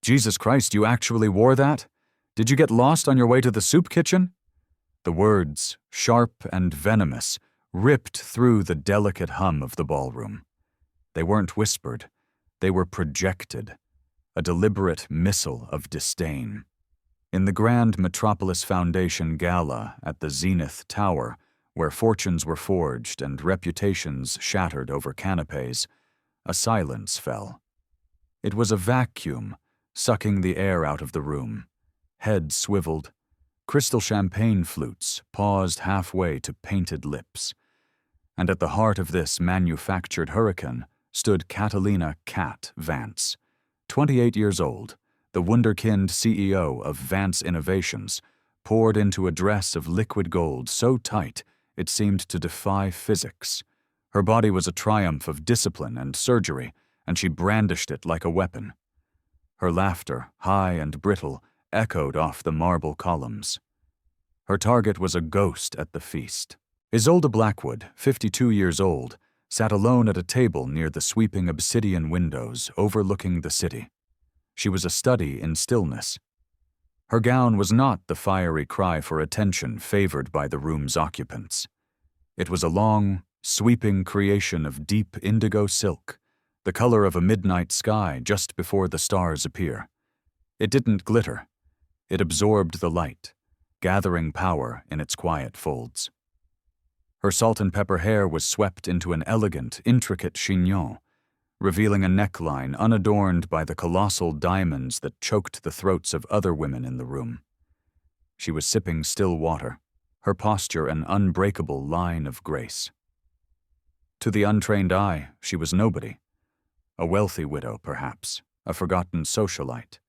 Jesus Christ, you actually wore that? Did you get lost on your way to the soup kitchen? The words, sharp and venomous, ripped through the delicate hum of the ballroom. They weren't whispered. They were projected, a deliberate missile of disdain. In the grand Metropolis Foundation Gala at the Zenith Tower, where fortunes were forged and reputations shattered over canapes, a silence fell. It was a vacuum, sucking the air out of the room. Heads swiveled. Crystal champagne flutes paused halfway to painted lips. And at the heart of this manufactured hurricane stood Catalina "Cat" Vance, 28 years old, the wunderkind CEO of Vance Innovations, poured into a dress of liquid gold so tight it seemed to defy physics. Her body was a triumph of discipline and surgery, and she brandished it like a weapon. Her laughter, high and brittle, echoed off the marble columns. Her target was a ghost at the feast. Isolde Blackwood, 52 years old, sat alone at a table near the sweeping obsidian windows overlooking the city. She was a study in stillness. Her gown was not the fiery cry for attention favored by the room's occupants. It was a long, sweeping creation of deep indigo silk, the color of a midnight sky just before the stars appear. It didn't glitter. It absorbed the light, gathering power in its quiet folds. Her salt and pepper hair was swept into an elegant, intricate chignon, revealing a neckline unadorned by the colossal diamonds that choked the throats of other women in the room. She was sipping still water, her posture an unbreakable line of grace. To the untrained eye, she was nobody. A wealthy widow, perhaps, a forgotten socialite.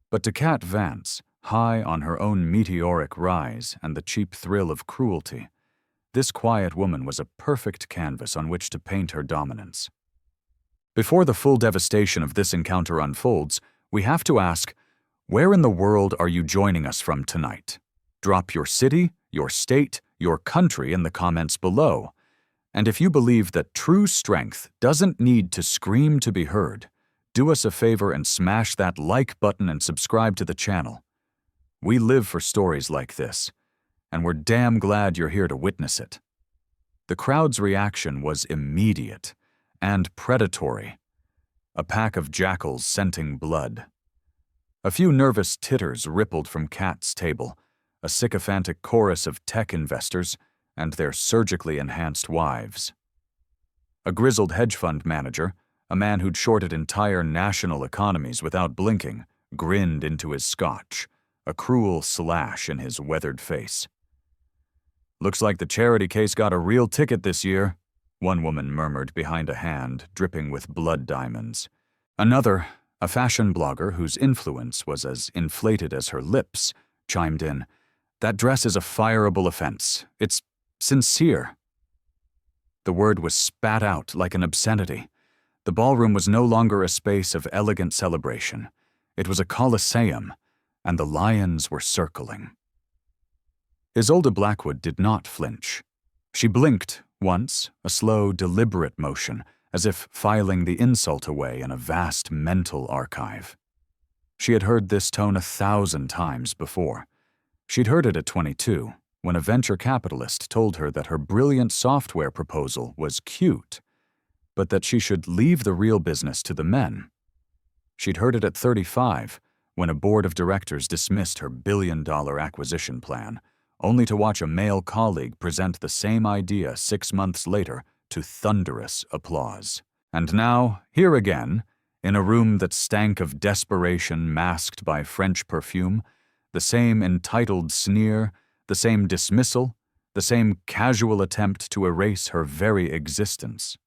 But to Cat Vance, high on her own meteoric rise and the cheap thrill of cruelty, this quiet woman was a perfect canvas on which to paint her dominance. Before the full devastation of this encounter unfolds, we have to ask, where in the world are you joining us from tonight? Drop your city, your state, your country in the comments below. And if you believe that true strength doesn't need to scream to be heard, do us a favor and smash that like button and subscribe to the channel. We live for stories like this, and we're damn glad you're here to witness it. The crowd's reaction was immediate and predatory, a pack of jackals scenting blood. A few nervous titters rippled from Cat's table, a sycophantic chorus of tech investors and their surgically enhanced wives. A grizzled hedge fund manager, a man who'd shorted entire national economies without blinking, grinned into his scotch, a cruel slash in his weathered face. "Looks like the charity case got a real ticket this year," one woman murmured behind a hand dripping with blood diamonds. Another, a fashion blogger whose influence was as inflated as her lips, chimed in, "That dress is a fireable offense. It's sincere." The word was spat out like an obscenity. The ballroom was no longer a space of elegant celebration. It was a coliseum, and the lions were circling. Isolde Blackwood did not flinch. She blinked once, a slow, deliberate motion, as if filing the insult away in a vast mental archive. She had heard this tone 1,000 times before. She'd heard it at 22, when a venture capitalist told her that her brilliant software proposal was cute, but that she should leave the real business to the men. She'd heard it at 35, when a board of directors dismissed her billion-dollar acquisition plan, only to watch a male colleague present the same idea 6 months later to thunderous applause. And now, here again, in a room that stank of desperation masked by French perfume, the same entitled sneer, the same dismissal, the same casual attempt to erase her very existence.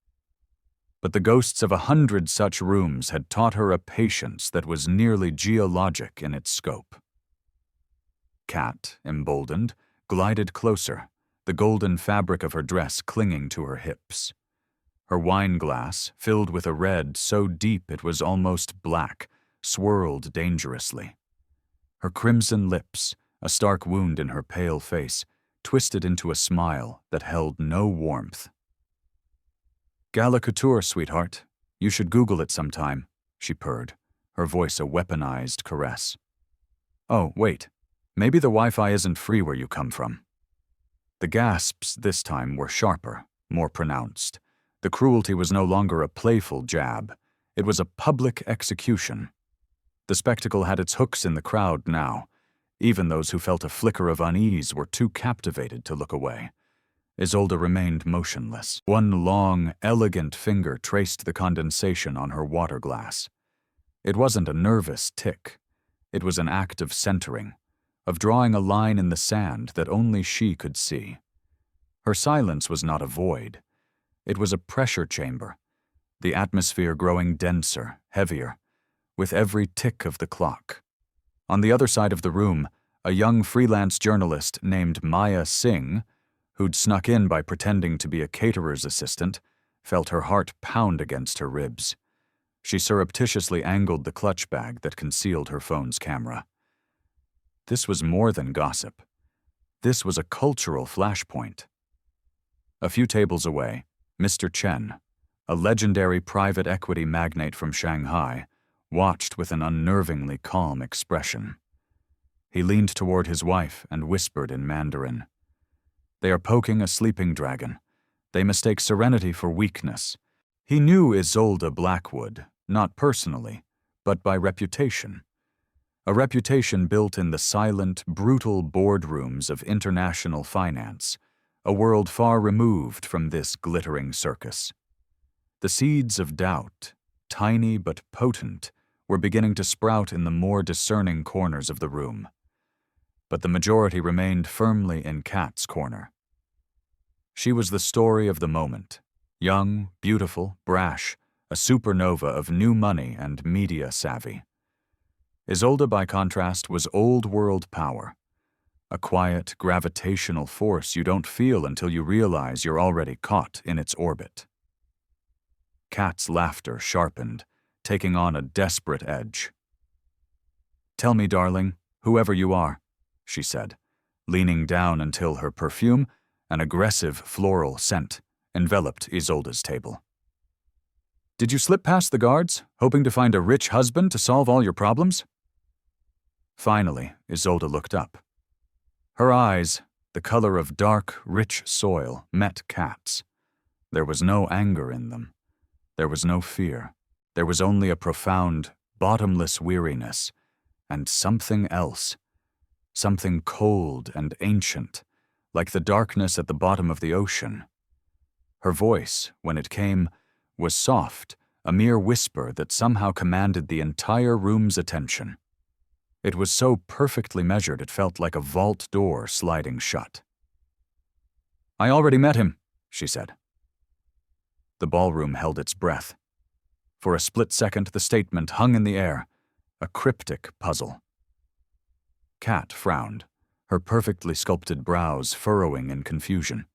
But the ghosts of 100 such rooms had taught her a patience that was nearly geologic in its scope. Cat, emboldened, glided closer, the golden fabric of her dress clinging to her hips. Her wine glass, filled with a red so deep it was almost black, swirled dangerously. Her crimson lips, a stark wound in her pale face, twisted into a smile that held no warmth. "Gala couture, sweetheart. You should Google it sometime," she purred, her voice a weaponized caress. "Oh, wait. Maybe the Wi-Fi isn't free where you come from." The gasps this time were sharper, more pronounced. The cruelty was no longer a playful jab. It was a public execution. The spectacle had its hooks in the crowd now. Even those who felt a flicker of unease were too captivated to look away. Isolde remained motionless. One long, elegant finger traced the condensation on her water glass. It wasn't a nervous tick. It was an act of centering, of drawing a line in the sand that only she could see. Her silence was not a void. It was a pressure chamber, the atmosphere growing denser, heavier, with every tick of the clock. On the other side of the room, a young freelance journalist named Maya Singh, who'd snuck in by pretending to be a caterer's assistant, felt her heart pound against her ribs. She surreptitiously angled the clutch bag that concealed her phone's camera. This was more than gossip. This was a cultural flashpoint. A few tables away, Mr. Chen, a legendary private equity magnate from Shanghai, watched with an unnervingly calm expression. He leaned toward his wife and whispered in Mandarin, "They are poking a sleeping dragon. They mistake serenity for weakness." He knew Isolde Blackwood, not personally, but by reputation. A reputation built in the silent, brutal boardrooms of international finance, a world far removed from this glittering circus. The seeds of doubt, tiny but potent, were beginning to sprout in the more discerning corners of the room. But the majority remained firmly in Kat's corner. She was the story of the moment, young, beautiful, brash, a supernova of new money and media savvy. Isolde, by contrast, was old-world power, a quiet, gravitational force you don't feel until you realize you're already caught in its orbit. Kat's laughter sharpened, taking on a desperate edge. "Tell me, darling, whoever you are," she said, leaning down until her perfume, an aggressive floral scent, enveloped Isolde's table. "Did you slip past the guards, hoping to find a rich husband to solve all your problems?" Finally, Isolde looked up. Her eyes, the color of dark, rich soil, met Kat's. There was no anger in them. There was no fear. There was only a profound, bottomless weariness, and something else. Something cold and ancient, like the darkness at the bottom of the ocean. Her voice, when it came, was soft, a mere whisper that somehow commanded the entire room's attention. It was so perfectly measured it felt like a vault door sliding shut. "I already met him," she said. The ballroom held its breath. For a split second, the statement hung in the air, a cryptic puzzle. Kat frowned, her perfectly sculpted brows furrowing in confusion.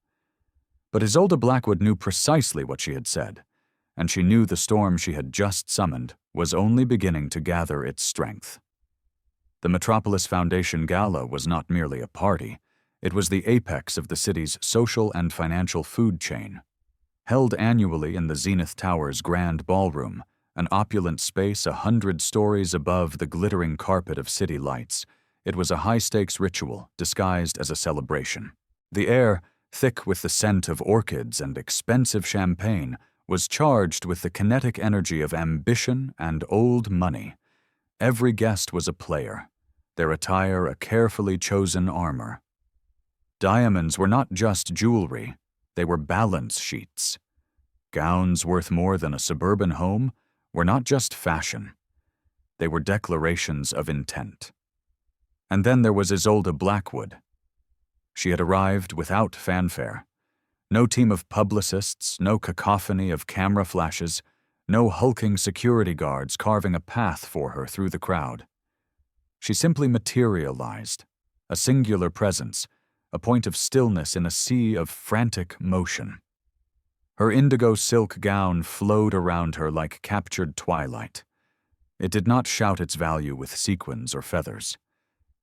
But Isolde Blackwood knew precisely what she had said, and she knew the storm she had just summoned was only beginning to gather its strength. The Metropolis Foundation Gala was not merely a party, it was the apex of the city's social and financial food chain. Held annually in the Zenith Tower's grand ballroom, an opulent space 100 stories above the glittering carpet of city lights, it was a high-stakes ritual disguised as a celebration. The air, thick with the scent of orchids and expensive champagne, was charged with the kinetic energy of ambition and old money. Every guest was a player, their attire a carefully chosen armor. Diamonds were not just jewelry, they were balance sheets. Gowns worth more than a suburban home were not just fashion. They were declarations of intent. And then there was Isolde Blackwood. She had arrived without fanfare. No team of publicists, no cacophony of camera flashes, no hulking security guards carving a path for her through the crowd. She simply materialized, a singular presence, a point of stillness in a sea of frantic motion. Her indigo silk gown flowed around her like captured twilight. It did not shout its value with sequins or feathers.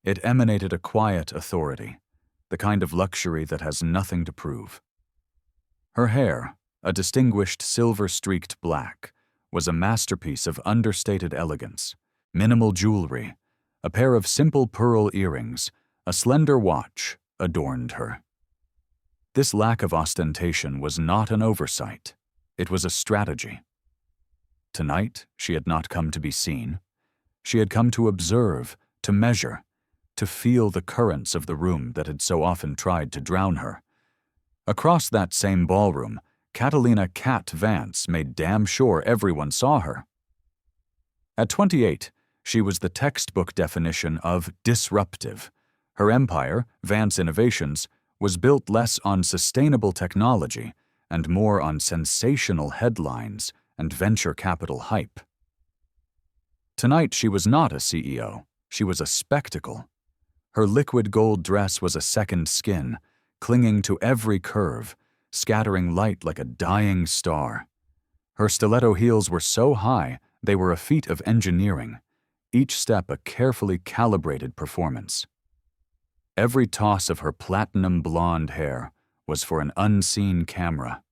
It emanated a quiet authority, the kind of luxury that has nothing to prove. Her hair, a distinguished silver-streaked black, was a masterpiece of understated elegance, Minimal jewelry, a pair of simple pearl earrings, a slender watch adorned her. This lack of ostentation was not an oversight. It was a strategy. Tonight, she had not come to be seen. She had come to observe, to measure, to feel the currents of the room that had so often tried to drown her. Across that same ballroom, Catalina "Cat" Vance made damn sure everyone saw her. At 28, she was the textbook definition of disruptive. Her empire, Vance Innovations, was built less on sustainable technology and more on sensational headlines and venture capital hype. Tonight she was not a CEO, she was a spectacle. Her liquid gold dress was a second skin, clinging to every curve, scattering light like a dying star. Her stiletto heels were so high they were a feat of engineering, each step a carefully calibrated performance. Every toss of her platinum blonde hair was for an unseen camera.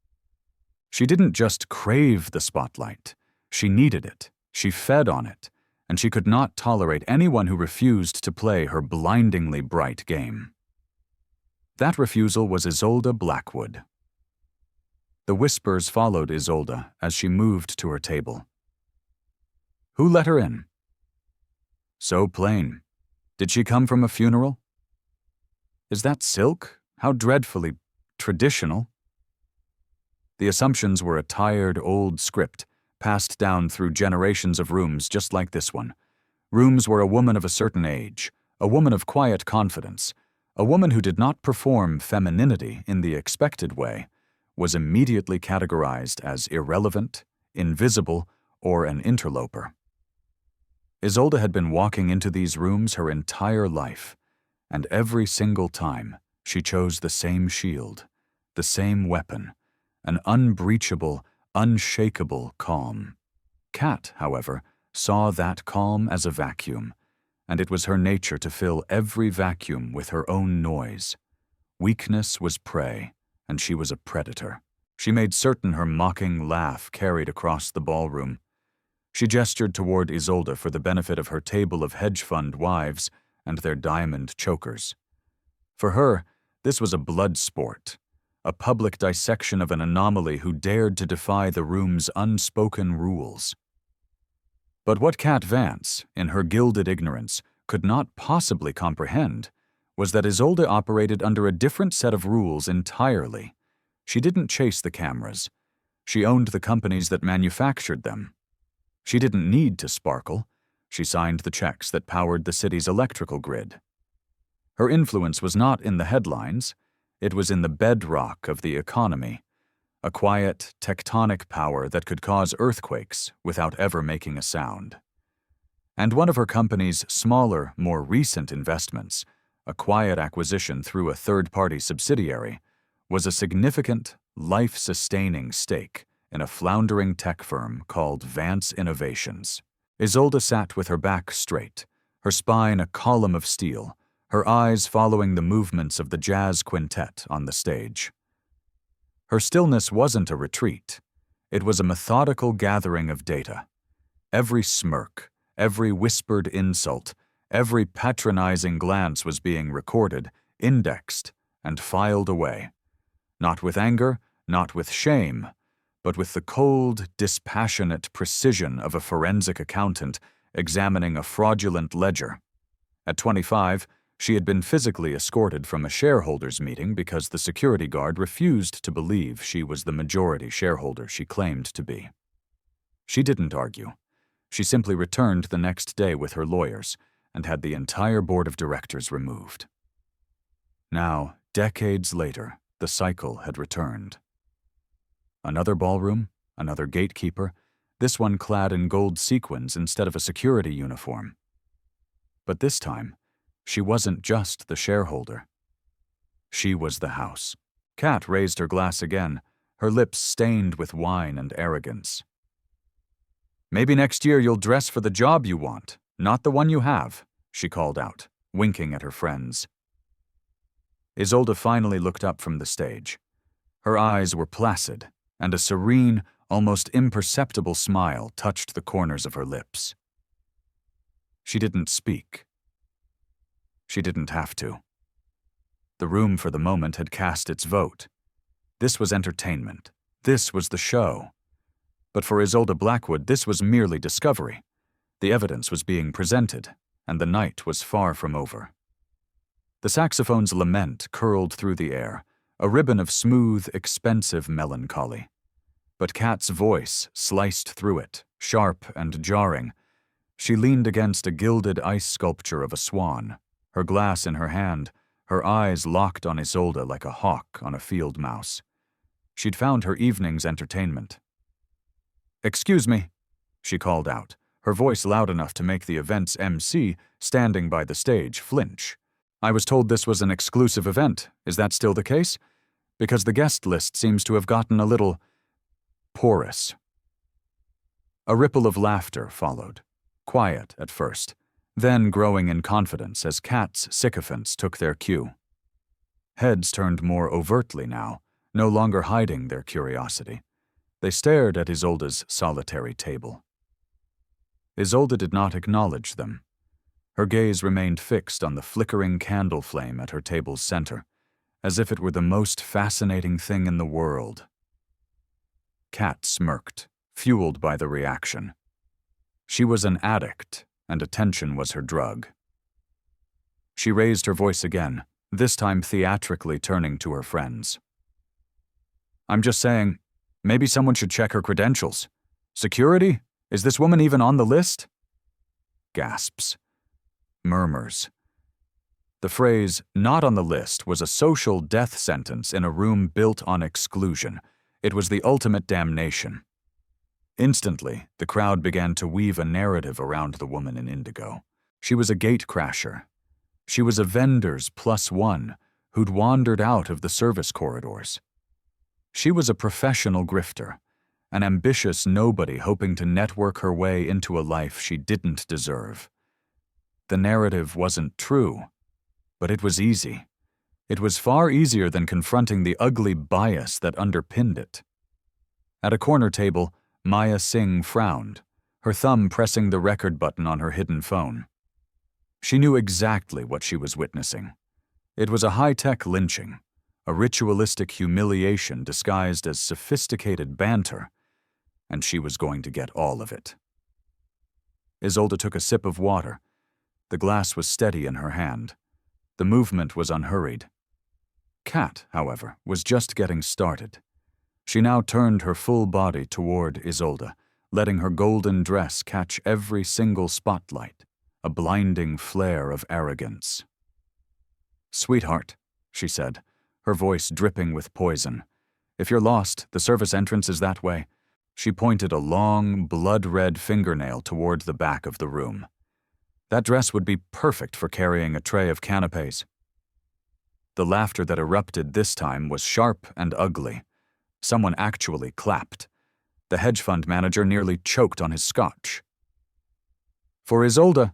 She didn't just crave the spotlight, she needed it, she fed on it, and she could not tolerate anyone who refused to play her blindingly bright game. That refusal was Isolde Blackwood. The whispers followed Isolde as she moved to her table. Who let her in? So plain. Did she come from a funeral? Is that silk? How dreadfully traditional. The assumptions were a tired old script, passed down through generations of rooms just like this one. Rooms where a woman of a certain age, a woman of quiet confidence, a woman who did not perform femininity in the expected way, was immediately categorized as irrelevant, invisible, or an interloper. Isolde had been walking into these rooms her entire life, and every single time she chose the same shield, the same weapon, an unbreachable, unshakable calm. Cat, however, saw that calm as a vacuum, and it was her nature to fill every vacuum with her own noise. Weakness was prey, and she was a predator. She made certain her mocking laugh carried across the ballroom. She gestured toward Isolde for the benefit of her table of hedge fund wives and their diamond chokers. For her, this was a blood sport, a public dissection of an anomaly who dared to defy the room's unspoken rules. But what Cat Vance, in her gilded ignorance, could not possibly comprehend was that Isolde operated under a different set of rules entirely. She didn't chase the cameras. She owned the companies that manufactured them. She didn't need to sparkle. She signed the checks that powered the city's electrical grid. Her influence was not in the headlines. It was in the bedrock of the economy, a quiet, tectonic power that could cause earthquakes without ever making a sound. And one of her company's smaller, more recent investments, a quiet acquisition through a third-party subsidiary, was a significant, life-sustaining stake in a floundering tech firm called Vance Innovations. Isolde sat with her back straight, her spine a column of steel, her eyes following the movements of the jazz quintet on the stage. Her stillness wasn't a retreat. It was a methodical gathering of data. Every smirk, every whispered insult, every patronizing glance was being recorded, indexed, and filed away. Not with anger, not with shame, but with the cold, dispassionate precision of a forensic accountant examining a fraudulent ledger. At 25, she had been physically escorted from a shareholders' meeting because the security guard refused to believe she was the majority shareholder she claimed to be. She didn't argue. She simply returned the next day with her lawyers and had the entire board of directors removed. Now, decades later, the cycle had returned. Another ballroom, another gatekeeper, this one clad in gold sequins instead of a security uniform. But this time, she wasn't just the shareholder. She was the house. Cat raised her glass again, her lips stained with wine and arrogance. "Maybe next year you'll dress for the job you want, not the one you have," she called out, winking at her friends. Isolde finally looked up from the stage. Her eyes were placid, and a serene, almost imperceptible smile touched the corners of her lips. She didn't speak. She didn't have to. The room for the moment had cast its vote. This was entertainment. This was the show. But for Isolde Blackwood, this was merely discovery. The evidence was being presented, and the night was far from over. The saxophone's lament curled through the air, a ribbon of smooth, expensive melancholy. But Kat's voice sliced through it, sharp and jarring. She leaned against a gilded ice sculpture of a swan, her glass in her hand, her eyes locked on Isolde like a hawk on a field mouse. She'd found her evening's entertainment. "Excuse me," she called out, her voice loud enough to make the event's MC, standing by the stage, flinch. "I was told this was an exclusive event. Is that still the case? Because the guest list seems to have gotten a little porous." A ripple of laughter followed, quiet at first, then growing in confidence as Kat's sycophants took their cue. Heads turned more overtly now, no longer hiding their curiosity. They stared at Isolde's solitary table. Isolde did not acknowledge them. Her gaze remained fixed on the flickering candle flame at her table's center, as if it were the most fascinating thing in the world. Kat smirked, fueled by the reaction. She was an addict, and attention was her drug. She raised her voice again, this time theatrically turning to her friends. "I'm just saying, maybe someone should check her credentials. Security? Is this woman even on the list?" Gasps. Murmurs. The phrase, "not on the list," was a social death sentence in a room built on exclusion. It was the ultimate damnation. Instantly, the crowd began to weave a narrative around the woman in indigo. She was a gatecrasher. She was a vendor's +1 who'd wandered out of the service corridors. She was a professional grifter, an ambitious nobody hoping to network her way into a life she didn't deserve. The narrative wasn't true, but it was easy. It was far easier than confronting the ugly bias that underpinned it. At a corner table, Maya Singh frowned, her thumb pressing the record button on her hidden phone. She knew exactly what she was witnessing. It was a high-tech lynching, a ritualistic humiliation disguised as sophisticated banter, and she was going to get all of it. Isolde took a sip of water. The glass was steady in her hand. The movement was unhurried. Kat, however, was just getting started. She now turned her full body toward Isolde, letting her golden dress catch every single spotlight, a blinding flare of arrogance. "Sweetheart," she said, her voice dripping with poison, "if you're lost, the service entrance is that way." She pointed a long, blood-red fingernail toward the back of the room. "That dress would be perfect for carrying a tray of canapes." The laughter that erupted this time was sharp and ugly. Someone actually clapped. The hedge fund manager nearly choked on his scotch. For Isolde,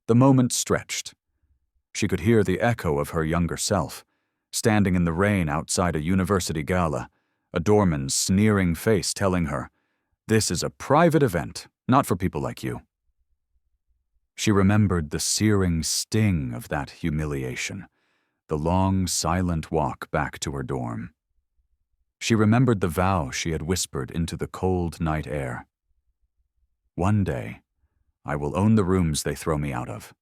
the moment stretched. She could hear the echo of her younger self, standing in the rain outside a university gala, a doorman's sneering face telling her, "This is a private event, not for people like you." She remembered the searing sting of that humiliation, the long, silent walk back to her dorm. She remembered the vow she had whispered into the cold night air. "One day, I will own the rooms they throw me out of."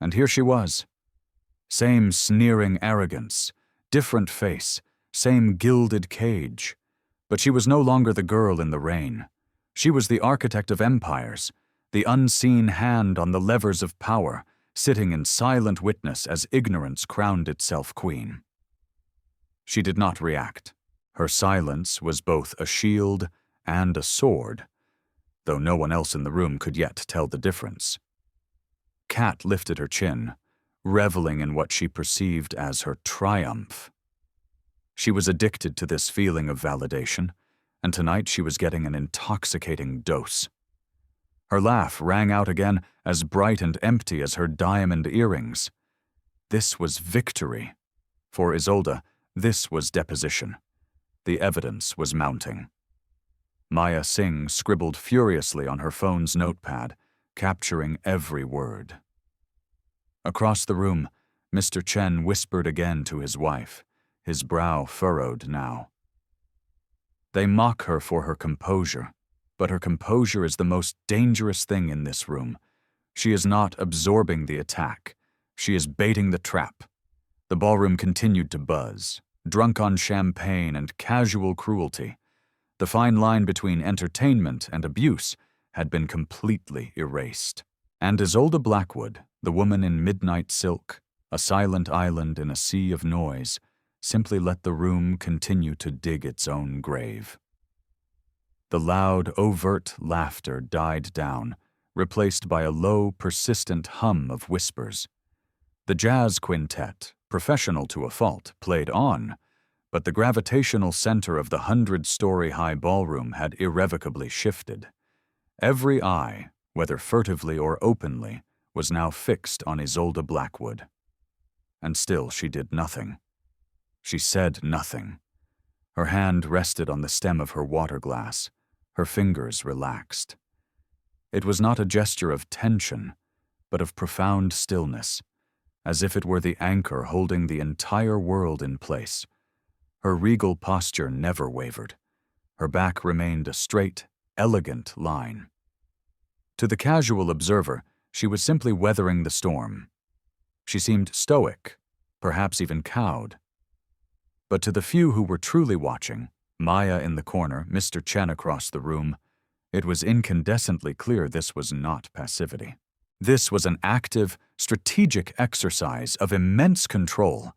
And here she was. Same sneering arrogance, different face, same gilded cage. But she was no longer the girl in the rain. She was the architect of empires, the unseen hand on the levers of power, sitting in silent witness as ignorance crowned itself queen. She did not react. Her silence was both a shield and a sword, though no one else in the room could yet tell the difference. Kat lifted her chin, reveling in what she perceived as her triumph. She was addicted to this feeling of validation, and tonight she was getting an intoxicating dose. Her laugh rang out again, as bright and empty as her diamond earrings. This was victory. For Isolde, this was deposition. The evidence was mounting. Maya Singh scribbled furiously on her phone's notepad, capturing every word. Across the room, Mr. Chen whispered again to his wife, his brow furrowed now. They mock her for her composure, but her composure is the most dangerous thing in this room. She is not absorbing the attack. She is baiting the trap. The ballroom continued to buzz, drunk on champagne and casual cruelty. The fine line between entertainment and abuse had been completely erased. And Isolde Blackwood, the woman in midnight silk, a silent island in a sea of noise, simply let the room continue to dig its own grave. The loud, overt laughter died down, replaced by a low, persistent hum of whispers. The jazz quintet, professional to a fault, played on, but the gravitational center of the 100-story-high ballroom had irrevocably shifted. Every eye, whether furtively or openly, was now fixed on Isolde Blackwood. And still she did nothing. She said nothing. Her hand rested on the stem of her water glass. Her fingers relaxed. It was not a gesture of tension, but of profound stillness, as if it were the anchor holding the entire world in place. Her regal posture never wavered. Her back remained a straight, elegant line. To the casual observer, she was simply weathering the storm. She seemed stoic, perhaps even cowed. But to the few who were truly watching, Maya in the corner, Mr. Chen across the room, it was incandescently clear this was not passivity. This was an active, strategic exercise of immense control.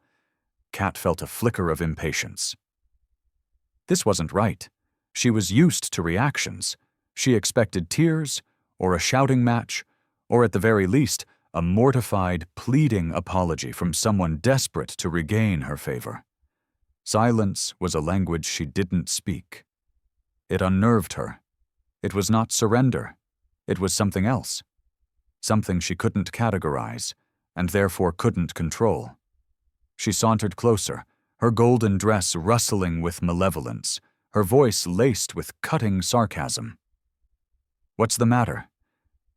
Kat felt a flicker of impatience. This wasn't right. She was used to reactions. She expected tears, or a shouting match, or at the very least, a mortified, pleading apology from someone desperate to regain her favor. Silence was a language she didn't speak. It unnerved her. It was not surrender. It was something else. Something she couldn't categorize, and therefore couldn't control. She sauntered closer, her golden dress rustling with malevolence, her voice laced with cutting sarcasm. "What's the matter?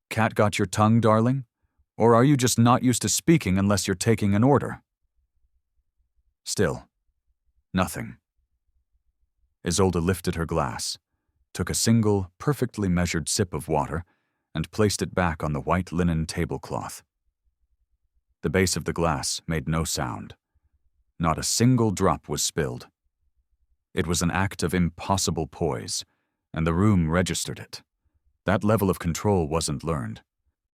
Cat got your tongue, darling? Or are you just not used to speaking unless you're taking an order?" Still, nothing. Isolde lifted her glass, took a single, perfectly measured sip of water, and placed it back on the white linen tablecloth. The base of the glass made no sound. Not a single drop was spilled. It was an act of impossible poise, and the room registered it. That level of control wasn't learned.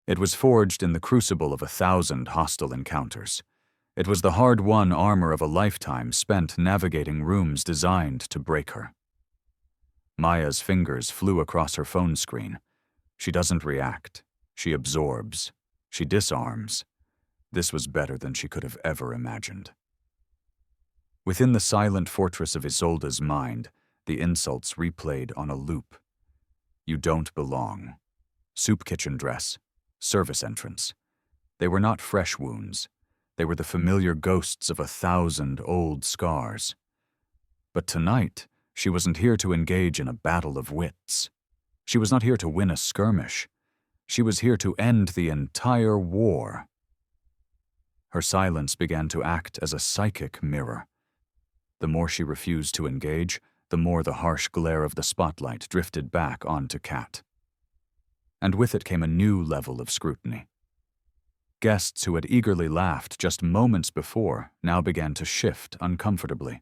It was forged in the crucible of 1,000 hostile encounters. It was the hard-won armor of a lifetime spent navigating rooms designed to break her. Maya's fingers flew across her phone screen. She doesn't react. She absorbs. She disarms. This was better than she could have ever imagined. Within the silent fortress of Isolde's mind, the insults replayed on a loop. You don't belong. Soup kitchen dress. Service entrance. They were not fresh wounds. They were the familiar ghosts of 1,000 old scars. But tonight, she wasn't here to engage in a battle of wits. She was not here to win a skirmish. She was here to end the entire war. Her silence began to act as a psychic mirror. The more she refused to engage, the more the harsh glare of the spotlight drifted back onto Kat. And with it came a new level of scrutiny. Guests who had eagerly laughed just moments before now began to shift uncomfortably.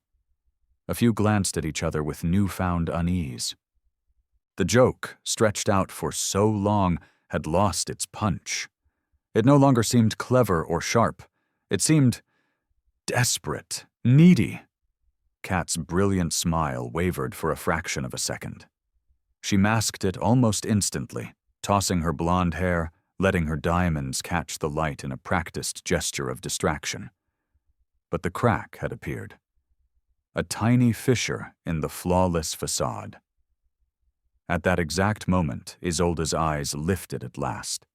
A few glanced at each other with newfound unease. The joke, stretched out for so long, had lost its punch. It no longer seemed clever or sharp. It seemed desperate, needy. Kat's brilliant smile wavered for a fraction of a second. She masked it almost instantly, tossing her blonde hair, letting her diamonds catch the light in a practiced gesture of distraction. But the crack had appeared. A tiny fissure in the flawless facade. At that exact moment, Isolde's eyes lifted at last.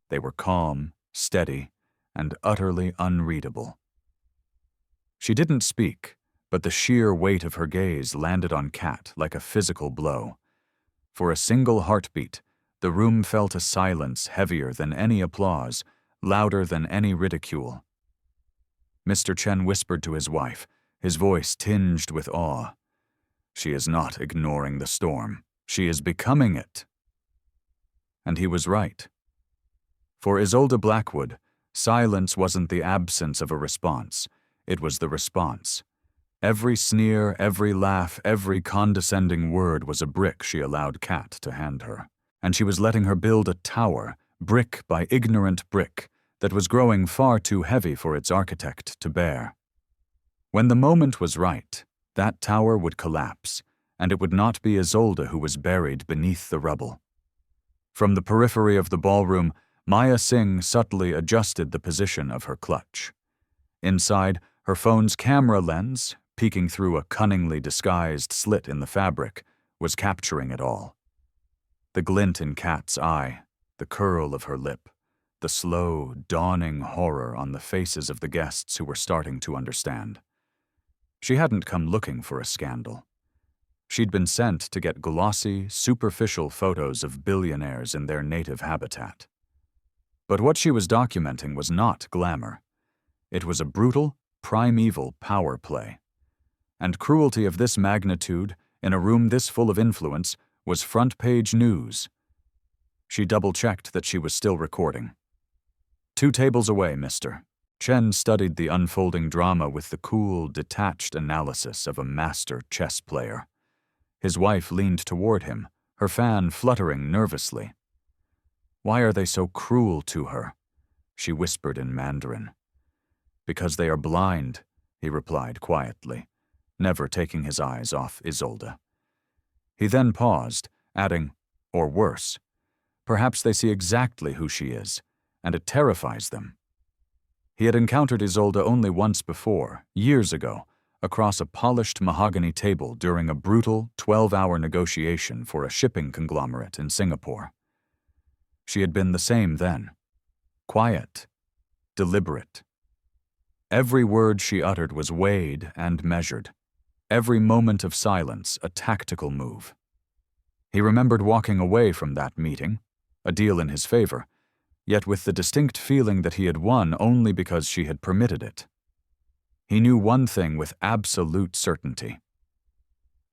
They were calm, steady, and utterly unreadable. She didn't speak, but the sheer weight of her gaze landed on Kat like a physical blow. For a single heartbeat, The room felt a silence heavier than any applause, louder than any ridicule. Mr. Chen whispered to his wife, his voice tinged with awe. "She is not ignoring the storm. She is becoming it." And he was right. For Isolde Blackwood, silence wasn't the absence of a response. It was the response. Every sneer, every laugh, every condescending word was a brick she allowed Kat to hand her. And she was letting her build a tower, brick by ignorant brick, that was growing far too heavy for its architect to bear. When the moment was right, that tower would collapse, and it would not be Isolde who was buried beneath the rubble. From the periphery of the ballroom, Maya Singh subtly adjusted the position of her clutch. Inside, her phone's camera lens, peeking through a cunningly disguised slit in the fabric, was capturing it all. The glint in Kat's eye, the curl of her lip, the slow, dawning horror on the faces of the guests who were starting to understand. She hadn't come looking for a scandal. She'd been sent to get glossy, superficial photos of billionaires in their native habitat. But what she was documenting was not glamour. It was a brutal, primeval power play. And cruelty of this magnitude, in a room this full of influence, was front-page news. She double-checked that she was still recording. "2 tables away, mister." Chen studied the unfolding drama with the cool, detached analysis of a master chess player. His wife leaned toward him, her fan fluttering nervously. "Why are they so cruel to her?" she whispered in Mandarin. "Because they are blind," he replied quietly, never taking his eyes off Isolde. He then paused, adding, "Or worse. Perhaps they see exactly who she is, and it terrifies them." He had encountered Isolde only once before, years ago, across a polished mahogany table during a brutal 12-hour negotiation for a shipping conglomerate in Singapore. She had been the same then. Quiet, deliberate. Every word she uttered was weighed and measured. Every moment of silence a tactical move. He remembered walking away from that meeting, a deal in his favor, yet with the distinct feeling that he had won only because she had permitted it. He knew one thing with absolute certainty.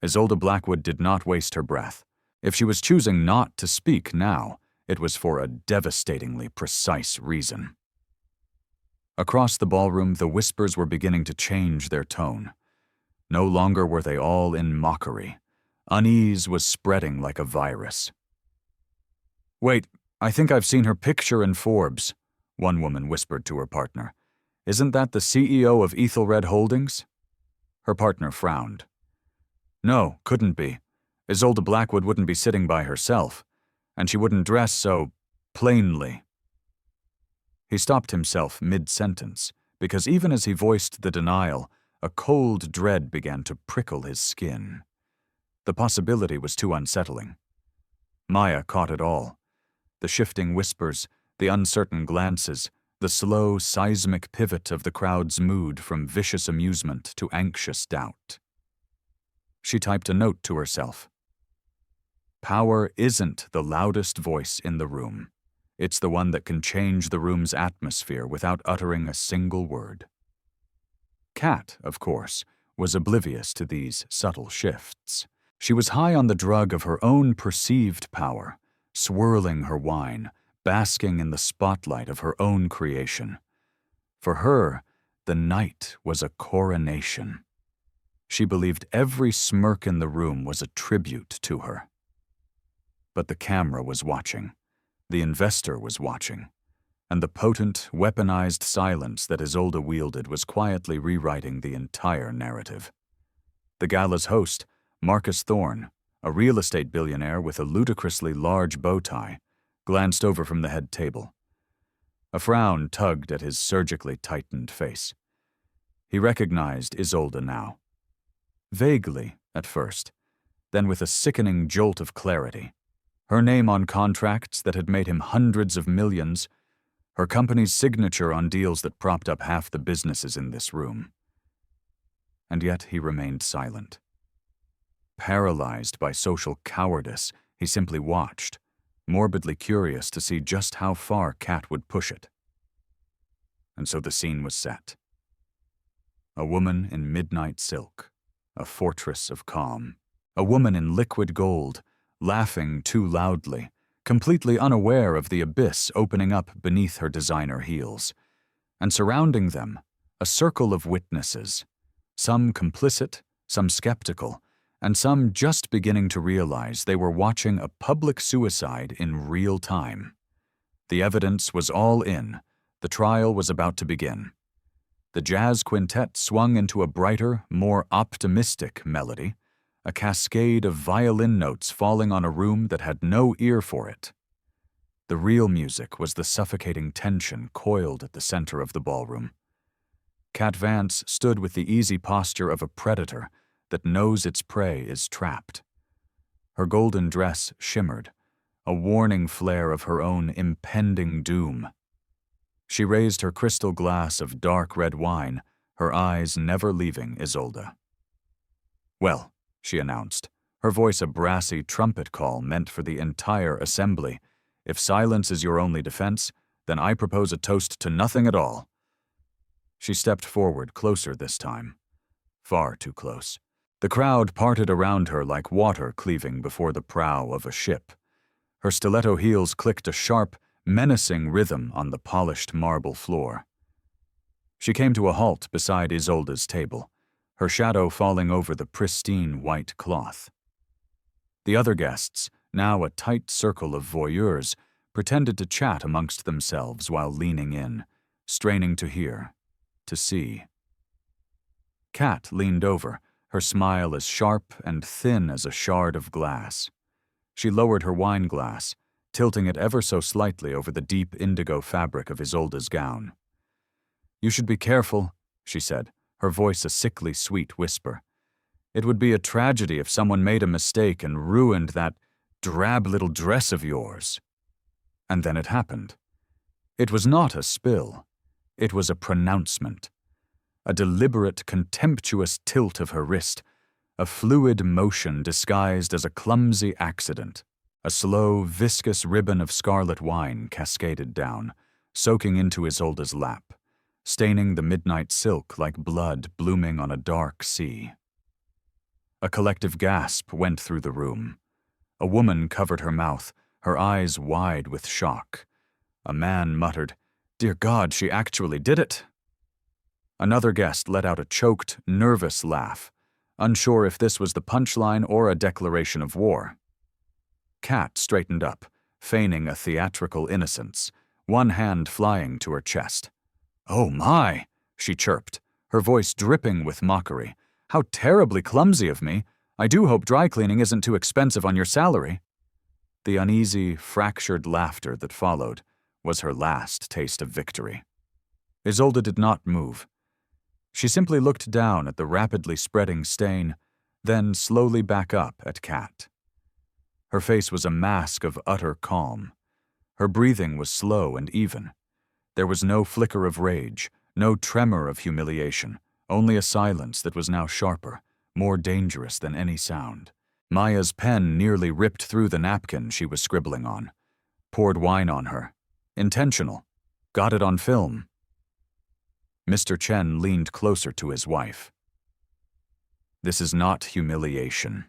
Isolde Blackwood did not waste her breath. If she was choosing not to speak now, it was for a devastatingly precise reason. Across the ballroom, the whispers were beginning to change their tone. No longer were they all in mockery. Unease was spreading like a virus. "Wait, I think I've seen her picture in Forbes," one woman whispered to her partner. "Isn't that the CEO of Ethelred Holdings?" Her partner frowned. "No, couldn't be. Isolde Blackwood wouldn't be sitting by herself, and she wouldn't dress so plainly." He stopped himself mid-sentence, because even as he voiced the denial, a cold dread began to prickle his skin. The possibility was too unsettling. Maya caught it all. The shifting whispers, the uncertain glances, the slow, seismic pivot of the crowd's mood from vicious amusement to anxious doubt. She typed a note to herself. "Power isn't the loudest voice in the room. It's the one that can change the room's atmosphere without uttering a single word." Kat, of course, was oblivious to these subtle shifts. She was high on the drug of her own perceived power, swirling her wine, basking in the spotlight of her own creation. For her, the night was a coronation. She believed every smirk in the room was a tribute to her. But the camera was watching, the investor was watching, and the potent, weaponized silence that Isolde wielded was quietly rewriting the entire narrative. The gala's host, Marcus Thorne, a real estate billionaire with a ludicrously large bow tie, glanced over from the head table. A frown tugged at his surgically tightened face. He recognized Isolde now. Vaguely, at first, then with a sickening jolt of clarity. Her name on contracts that had made him hundreds of millions, her company's signature on deals that propped up half the businesses in this room. And yet he remained silent. Paralyzed by social cowardice, he simply watched, morbidly curious to see just how far Kat would push it. And so the scene was set. A woman in midnight silk, a fortress of calm. A woman in liquid gold, laughing too loudly, completely unaware of the abyss opening up beneath her designer heels. And surrounding them, a circle of witnesses, some complicit, some skeptical, and some just beginning to realize they were watching a public suicide in real time. The evidence was all in. The trial was about to begin. The jazz quintet swung into a brighter, more optimistic melody, a cascade of violin notes falling on a room that had no ear for it. The real music was the suffocating tension coiled at the center of the ballroom. Kat Vance stood with the easy posture of a predator that knows its prey is trapped. Her golden dress shimmered, a warning flare of her own impending doom. She raised her crystal glass of dark red wine, her eyes never leaving Isolde. "Well," she announced, her voice a brassy trumpet call meant for the entire assembly, "if silence is your only defense, then I propose a toast to nothing at all." She stepped forward, closer this time. Far too close. The crowd parted around her like water cleaving before the prow of a ship. Her stiletto heels clicked a sharp, menacing rhythm on the polished marble floor. She came to a halt beside Isolde's table, her shadow falling over the pristine white cloth. The other guests, now a tight circle of voyeurs, pretended to chat amongst themselves while leaning in, straining to hear, to see. Kat leaned over, her smile as sharp and thin as a shard of glass. She lowered her wine glass, tilting it ever so slightly over the deep indigo fabric of Isolde's gown. "You should be careful," she said, her voice a sickly sweet whisper. "It would be a tragedy if someone made a mistake and ruined that drab little dress of yours." And then it happened. It was not a spill. It was a pronouncement. A deliberate, contemptuous tilt of her wrist, a fluid motion disguised as a clumsy accident. A slow, viscous ribbon of scarlet wine cascaded down, soaking into Isolde's lap, staining the midnight silk like blood blooming on a dark sea. A collective gasp went through the room. A woman covered her mouth, her eyes wide with shock. A man muttered, "Dear God, she actually did it!" Another guest let out a choked, nervous laugh, unsure if this was the punchline or a declaration of war. Kat straightened up, feigning a theatrical innocence, one hand flying to her chest. "Oh my," she chirped, her voice dripping with mockery. "How terribly clumsy of me. I do hope dry cleaning isn't too expensive on your salary." The uneasy, fractured laughter that followed was her last taste of victory. Isolde did not move. She simply looked down at the rapidly spreading stain, then slowly back up at Kat. Her face was a mask of utter calm. Her breathing was slow and even. There was no flicker of rage, no tremor of humiliation, only a silence that was now sharper, more dangerous than any sound. Maya's pen nearly ripped through the napkin she was scribbling on. Poured wine on her. Intentional. Got it on film. Mr. Chen leaned closer to his wife. "This is not humiliation,"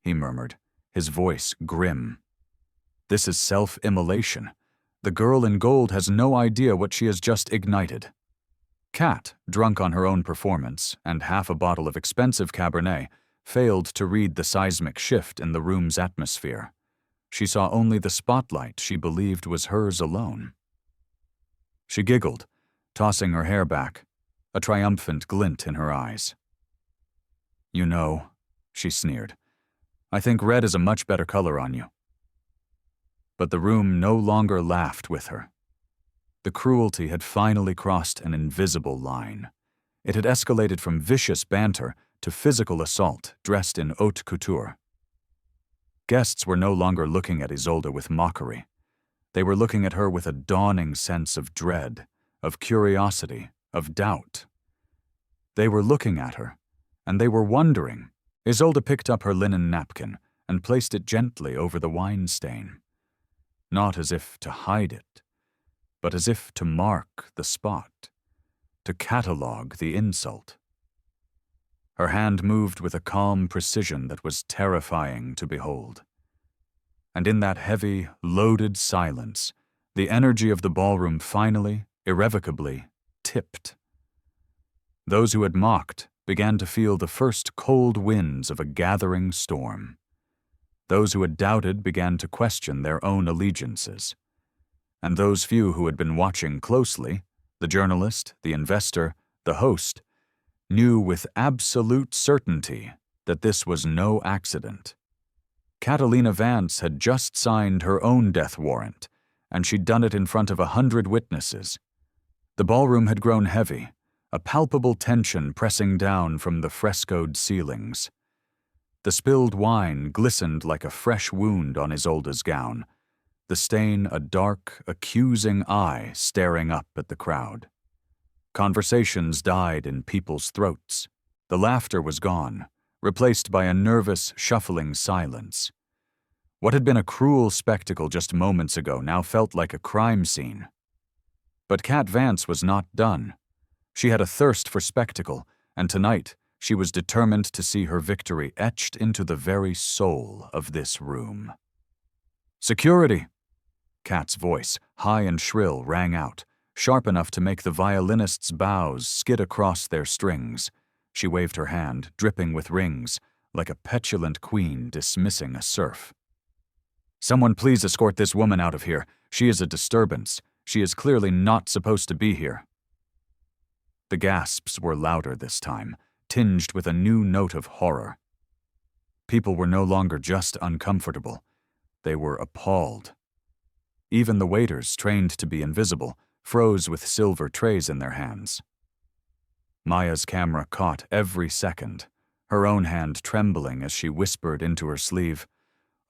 he murmured, his voice grim. "This is self-immolation. The girl in gold has no idea what she has just ignited." Kat, drunk on her own performance and half a bottle of expensive Cabernet, failed to read the seismic shift in the room's atmosphere. She saw only the spotlight she believed was hers alone. She giggled, tossing her hair back, a triumphant glint in her eyes. "You know," she sneered, "I think red is a much better color on you." But the room no longer laughed with her. The cruelty had finally crossed an invisible line. It had escalated from vicious banter to physical assault dressed in haute couture. Guests were no longer looking at Isolde with mockery. They were looking at her with a dawning sense of dread, of curiosity, of doubt. They were looking at her, and they were wondering. Isolde picked up her linen napkin and placed it gently over the wine stain. not as if to hide it, but as if to mark the spot, to catalogue the insult. Her hand moved with a calm precision that was terrifying to behold. And in that heavy, loaded silence, the energy of the ballroom finally, irrevocably, tipped. Those who had mocked began to feel the first cold winds of a gathering storm. Those who had doubted began to question their own allegiances. And those few who had been watching closely, the journalist, the investor, the host, knew with absolute certainty that this was no accident. Catalina Vance had just signed her own death warrant, and she'd done it in front of 100 witnesses. The ballroom had grown heavy, a palpable tension pressing down from the frescoed ceilings. The spilled wine glistened like a fresh wound on Isolde's gown, the stain a dark, accusing eye staring up at the crowd. Conversations died in people's throats. The laughter was gone, replaced by a nervous, shuffling silence. What had been a cruel spectacle just moments ago now felt like a crime scene. But Cat Vance was not done. She had a thirst for spectacle, and tonight she was determined to see her victory etched into the very soul of this room. "Security!" Cat's voice, high and shrill, rang out, sharp enough to make the violinist's bows skid across their strings. She waved her hand, dripping with rings, like a petulant queen dismissing a serf. "Someone please escort this woman out of here. She is a disturbance. She is clearly not supposed to be here." The gasps were louder this time, tinged with a new note of horror. People were no longer just uncomfortable. They were appalled. Even the waiters, trained to be invisible, froze with silver trays in their hands. Maya's camera caught every second, her own hand trembling as she whispered into her sleeve,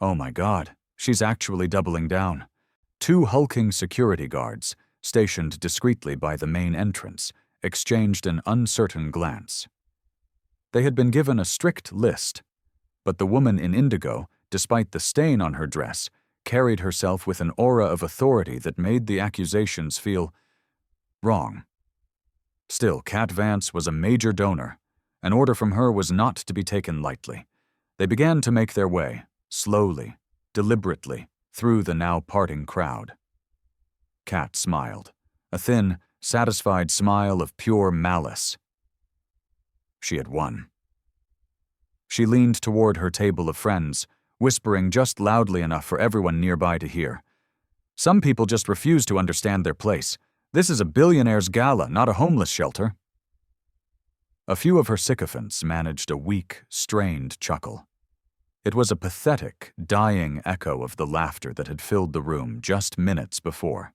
"Oh my God, she's actually doubling down." Two hulking security guards, stationed discreetly by the main entrance, exchanged an uncertain glance. They had been given a strict list, but the woman in indigo, despite the stain on her dress, carried herself with an aura of authority that made the accusations feel wrong. Still, Cat Vance was a major donor. An order from her was not to be taken lightly. They began to make their way, slowly, deliberately, through the now parting crowd. Cat smiled, a thin, satisfied smile of pure malice. She had won. She leaned toward her table of friends, whispering just loudly enough for everyone nearby to hear. "Some people just refuse to understand their place. This is a billionaire's gala, not a homeless shelter." A few of her sycophants managed a weak, strained chuckle. It was a pathetic, dying echo of the laughter that had filled the room just minutes before.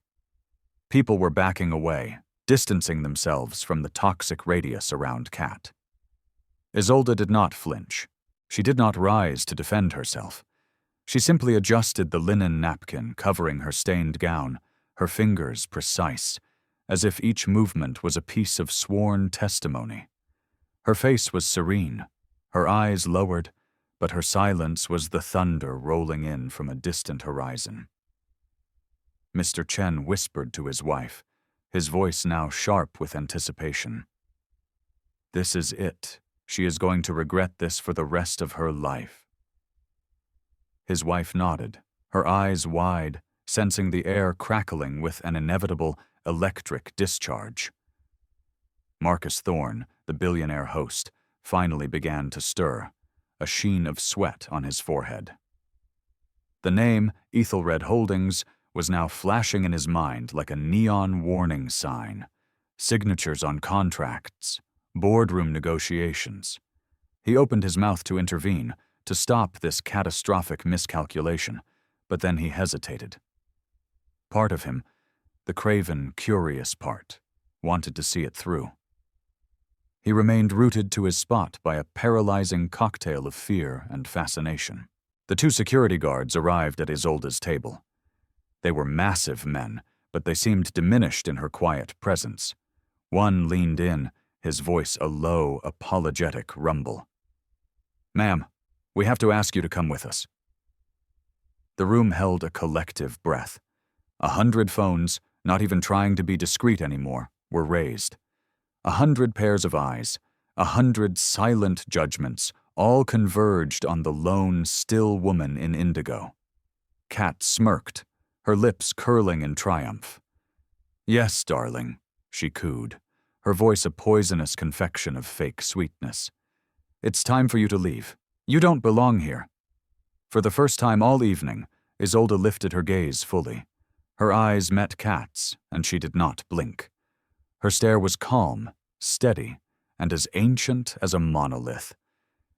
People were backing away, distancing themselves from the toxic radius around Cat. Isolde did not flinch. She did not rise to defend herself. She simply adjusted the linen napkin covering her stained gown, her fingers precise, as if each movement was a piece of sworn testimony. Her face was serene, her eyes lowered, but her silence was the thunder rolling in from a distant horizon. Mr. Chen whispered to his wife, his voice now sharp with anticipation. "This is it. She is going to regret this for the rest of her life." His wife nodded, her eyes wide, sensing the air crackling with an inevitable electric discharge. Marcus Thorne, the billionaire host, finally began to stir, a sheen of sweat on his forehead. The name, Ethelred Holdings, was now flashing in his mind like a neon warning sign. Signatures on contracts, boardroom negotiations. He opened his mouth to intervene, to stop this catastrophic miscalculation, but then he hesitated. Part of him, the craven, curious part, wanted to see it through. He remained rooted to his spot by a paralyzing cocktail of fear and fascination. The two security guards arrived at Isolde's table. They were massive men, but they seemed diminished in her quiet presence. One leaned in, his voice a low, apologetic rumble. "Ma'am, we have to ask you to come with us." The room held a collective breath. 100 phones, not even trying to be discreet anymore, were raised. 100 pairs of eyes, 100 silent judgments, all converged on the lone, still woman in indigo. Kat smirked, her lips curling in triumph. "Yes, darling," she cooed, her voice a poisonous confection of fake sweetness. "It's time for you to leave. You don't belong here." For the first time all evening, Isolde lifted her gaze fully. Her eyes met Kat's, and she did not blink. Her stare was calm, steady, and as ancient as a monolith.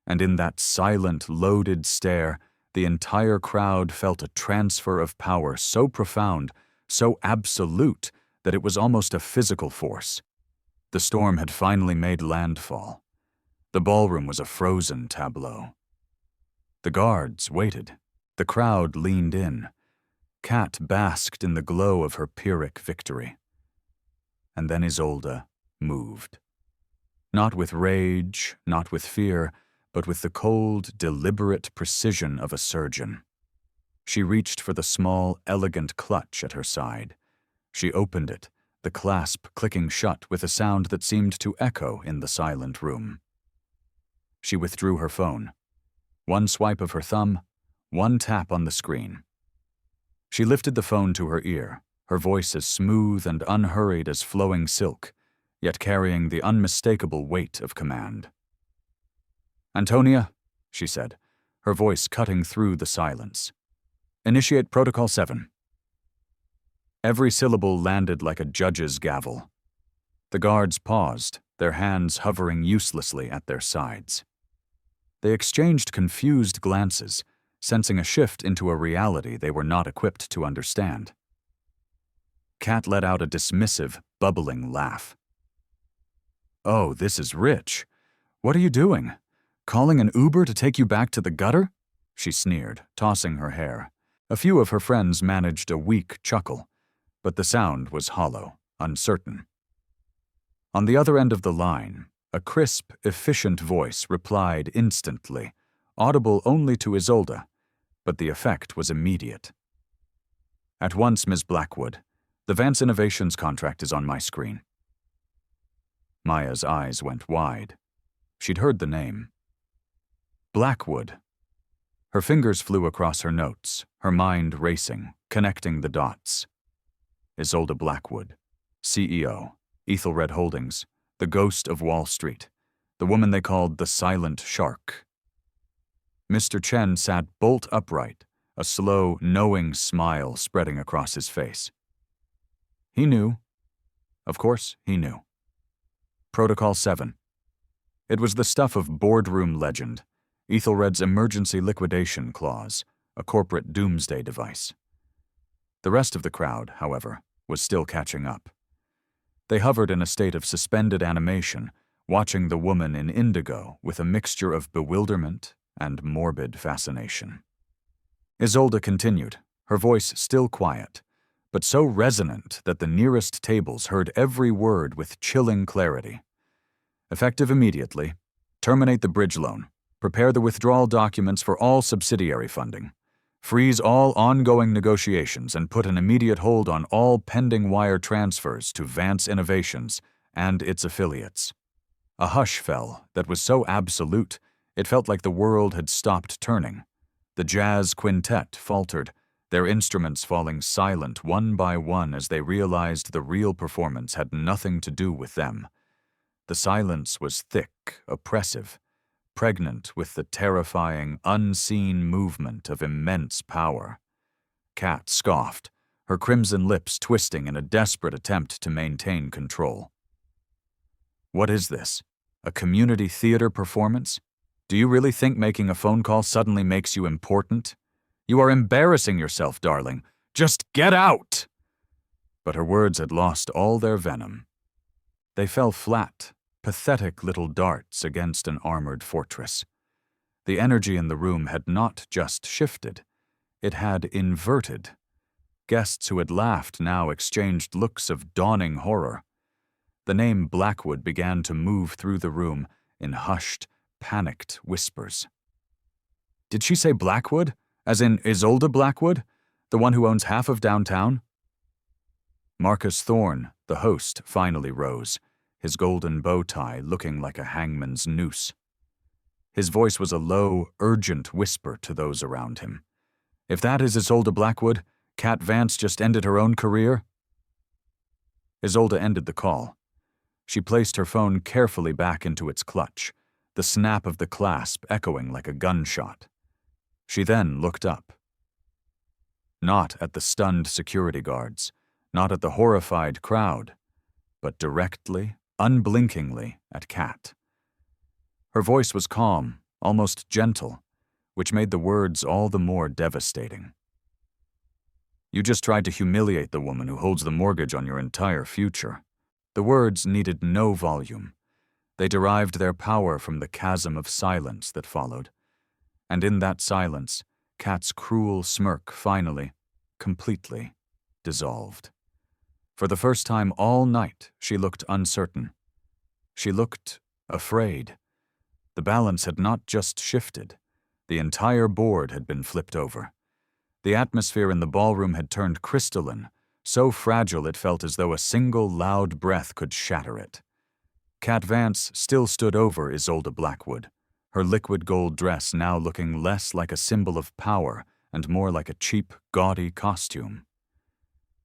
And in that silent, loaded stare, the entire crowd felt a transfer of power so profound, so absolute, that it was almost a physical force. The storm had finally made landfall. The ballroom was a frozen tableau. The guards waited. The crowd leaned in. Kat basked in the glow of her Pyrrhic victory. And then Isolde moved. Not with rage, not with fear, but with the cold, deliberate precision of a surgeon. She reached for the small, elegant clutch at her side. She opened it, the clasp clicking shut with a sound that seemed to echo in the silent room. She withdrew her phone. One swipe of her thumb, one tap on the screen. She lifted the phone to her ear, her voice as smooth and unhurried as flowing silk, yet carrying the unmistakable weight of command. "Antonia," she said, her voice cutting through the silence. "Initiate Protocol 7. Every syllable landed like a judge's gavel. The guards paused, their hands hovering uselessly at their sides. They exchanged confused glances, sensing a shift into a reality they were not equipped to understand. Kat let out a dismissive, bubbling laugh. "Oh, this is rich. What are you doing? Calling an Uber to take you back to the gutter?" she sneered, tossing her hair. A few of her friends managed a weak chuckle, but the sound was hollow, uncertain. On the other end of the line, a crisp, efficient voice replied instantly, audible only to Isolde, but the effect was immediate. "At once, Ms. Blackwood. The Vance Innovations contract is on my screen." Maya's eyes went wide. She'd heard the name. Blackwood. Her fingers flew across her notes, her mind racing, connecting the dots. Isolde Blackwood, CEO, Ethelred Holdings, the ghost of Wall Street, the woman they called the Silent Shark. Mr. Chen sat bolt upright, a slow, knowing smile spreading across his face. He knew. Of course, he knew. Protocol 7. It was the stuff of boardroom legend, Ethelred's emergency liquidation clause, a corporate doomsday device. The rest of the crowd, however, was still catching up. They hovered in a state of suspended animation, watching the woman in indigo with a mixture of bewilderment and morbid fascination. Isolde continued, her voice still quiet, but so resonant that the nearest tables heard every word with chilling clarity. "Effective immediately. Terminate the bridge loan. Prepare the withdrawal documents for all subsidiary funding. Freeze all ongoing negotiations and put an immediate hold on all pending wire transfers to Vance Innovations and its affiliates." A hush fell that was so absolute, it felt like the world had stopped turning. The jazz quintet faltered, their instruments falling silent one by one as they realized the real performance had nothing to do with them. The silence was thick, oppressive, pregnant with the terrifying, unseen movement of immense power. Kat scoffed, her crimson lips twisting in a desperate attempt to maintain control. "What is this? A community theater performance? Do you really think making a phone call suddenly makes you important? You are embarrassing yourself, darling. Just get out!" But her words had lost all their venom. They fell flat, pathetic little darts against an armored fortress. The energy in the room had not just shifted, it had inverted. Guests who had laughed now exchanged looks of dawning horror. The name Blackwood began to move through the room in hushed, panicked whispers. "Did she say Blackwood? As in Isolde Blackwood, the one who owns half of downtown? Marcus Thorne, the host, finally rose, his golden bow tie looking like a hangman's noose. His voice was a low, urgent whisper to those around him. If that is Isolde Blackwood, Cat Vance just ended her own career? Isolde ended the call. She placed her phone carefully back into its clutch, the snap of the clasp echoing like a gunshot. She then looked up. Not at the stunned security guards, not at the horrified crowd, but directly, unblinkingly at Cat. Her voice was calm, almost gentle, which made the words all the more devastating. You just tried to humiliate the woman who holds the mortgage on your entire future. The words needed no volume. They derived their power from the chasm of silence that followed. And in that silence, Cat's cruel smirk finally, completely, dissolved. For the first time all night, she looked uncertain. She looked afraid. The balance had not just shifted. The entire board had been flipped over. The atmosphere in the ballroom had turned crystalline, so fragile it felt as though a single loud breath could shatter it. Cat Vance still stood over Isolde Blackwood, her liquid gold dress now looking less like a symbol of power and more like a cheap, gaudy costume.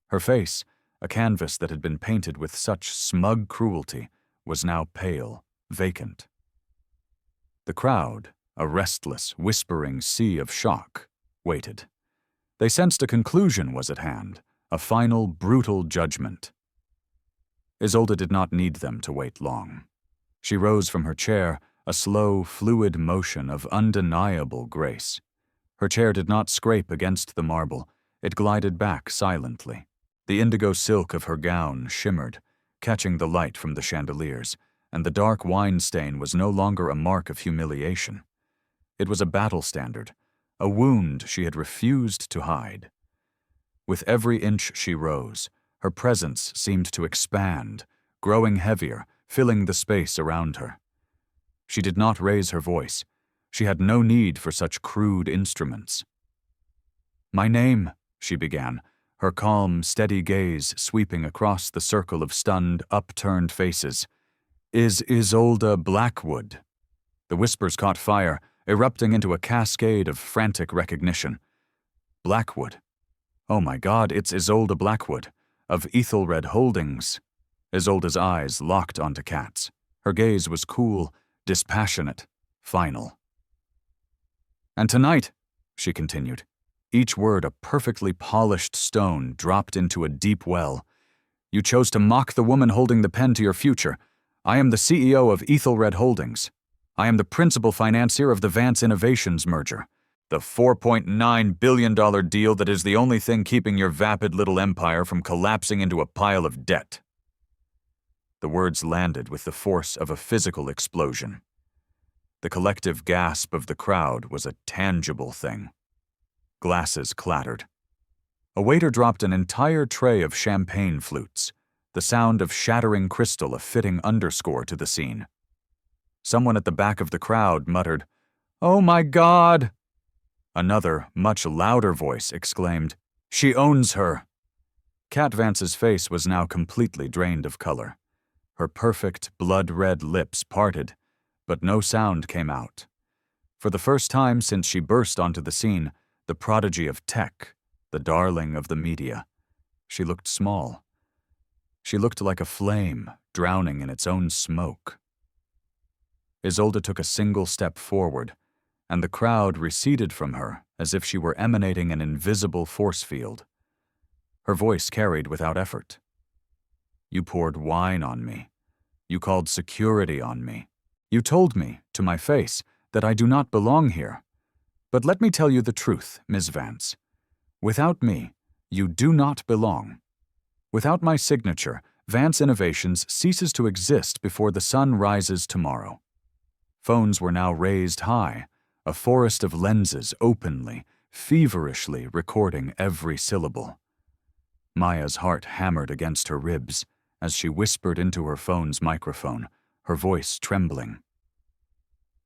Her face, a canvas that had been painted with such smug cruelty, was now pale, vacant. The crowd, a restless, whispering sea of shock, waited. They sensed a conclusion was at hand, a final, brutal judgment. Isolde did not need them to wait long. She rose from her chair, a slow, fluid motion of undeniable grace. Her chair did not scrape against the marble. It glided back silently. The indigo silk of her gown shimmered, catching the light from the chandeliers, and the dark wine stain was no longer a mark of humiliation. It was a battle standard, a wound she had refused to hide. With every inch she rose, her presence seemed to expand, growing heavier, filling the space around her. She did not raise her voice. She had no need for such crude instruments. "My name," she began, her calm, steady gaze sweeping across the circle of stunned, upturned faces, "is Isolde Blackwood." The whispers caught fire, erupting into a cascade of frantic recognition. Blackwood. Oh my God, it's Isolde Blackwood, of Ethelred Holdings. Isolde's eyes locked onto Cat's. Her gaze was cool, dispassionate, final. "And tonight," she continued, each word a perfectly polished stone dropped into a deep well, "you chose to mock the woman holding the pen to your future. I am the CEO of Ethelred Holdings. I am the principal financier of the Vance Innovations merger, the $4.9 billion deal that is the only thing keeping your vapid little empire from collapsing into a pile of debt." The words landed with the force of a physical explosion. The collective gasp of the crowd was a tangible thing. Glasses clattered. A waiter dropped an entire tray of champagne flutes, the sound of shattering crystal a fitting underscore to the scene. Someone at the back of the crowd muttered, "Oh my God!" Another, much louder voice exclaimed, "She owns her!" Cat Vance's face was now completely drained of color. Her perfect, blood-red lips parted, but no sound came out. For the first time since she burst onto the scene, the prodigy of tech, the darling of the media, she looked small. She looked like a flame drowning in its own smoke. Isolde took a single step forward, and the crowd receded from her as if she were emanating an invisible force field. Her voice carried without effort. "You poured wine on me. You called security on me. You told me, to my face, that I do not belong here. But let me tell you the truth, Ms. Vance. Without me, you do not belong. Without my signature, Vance Innovations ceases to exist before the sun rises tomorrow." Phones were now raised high, a forest of lenses openly, feverishly recording every syllable. Maya's heart hammered against her ribs as she whispered into her phone's microphone, her voice trembling.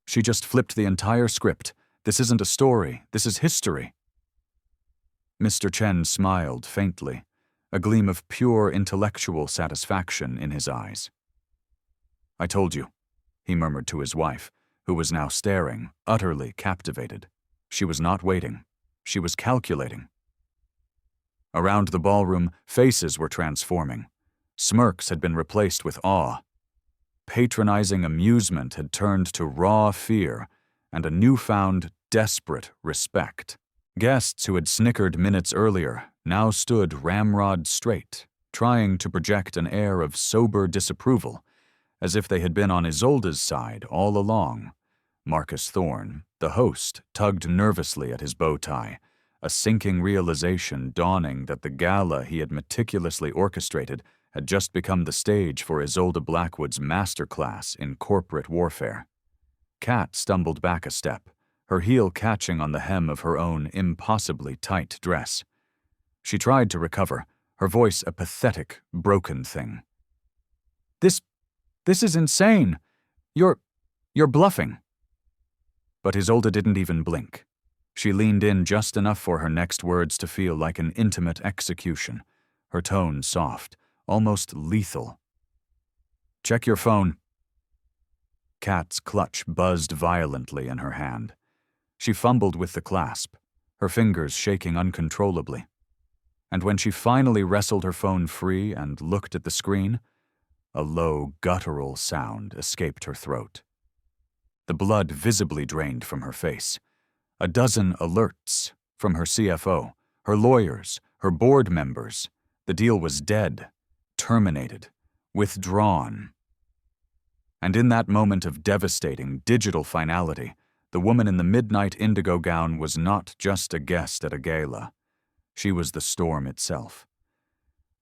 "She just flipped the entire script. This isn't a story. This is history." Mr. Chen smiled faintly, a gleam of pure intellectual satisfaction in his eyes. "I told you," he murmured to his wife, who was now staring, utterly captivated. She was not waiting. She was calculating. Around the ballroom, faces were transforming. Smirks had been replaced with awe. Patronizing amusement had turned to raw fear and a newfound, desperate respect. Guests who had snickered minutes earlier now stood ramrod straight, trying to project an air of sober disapproval, as if they had been on Isolde's side all along. Marcus Thorne, the host, tugged nervously at his bow tie, a sinking realization dawning that the gala he had meticulously orchestrated had just become the stage for Isolde Blackwood's masterclass in corporate warfare. Kat stumbled back a step, her heel catching on the hem of her own impossibly tight dress. She tried to recover, her voice a pathetic, broken thing. This is insane. You're bluffing." But Isolde didn't even blink. She leaned in just enough for her next words to feel like an intimate execution, her tone soft, almost lethal. "Check your phone." Kat's clutch buzzed violently in her hand. She fumbled with the clasp, her fingers shaking uncontrollably. And when she finally wrestled her phone free and looked at the screen, a low, guttural sound escaped her throat. The blood visibly drained from her face. A dozen alerts from her CFO, her lawyers, her board members. The deal was dead, terminated, withdrawn. And in that moment of devastating digital finality, the woman in the midnight indigo gown was not just a guest at a gala. She was the storm itself.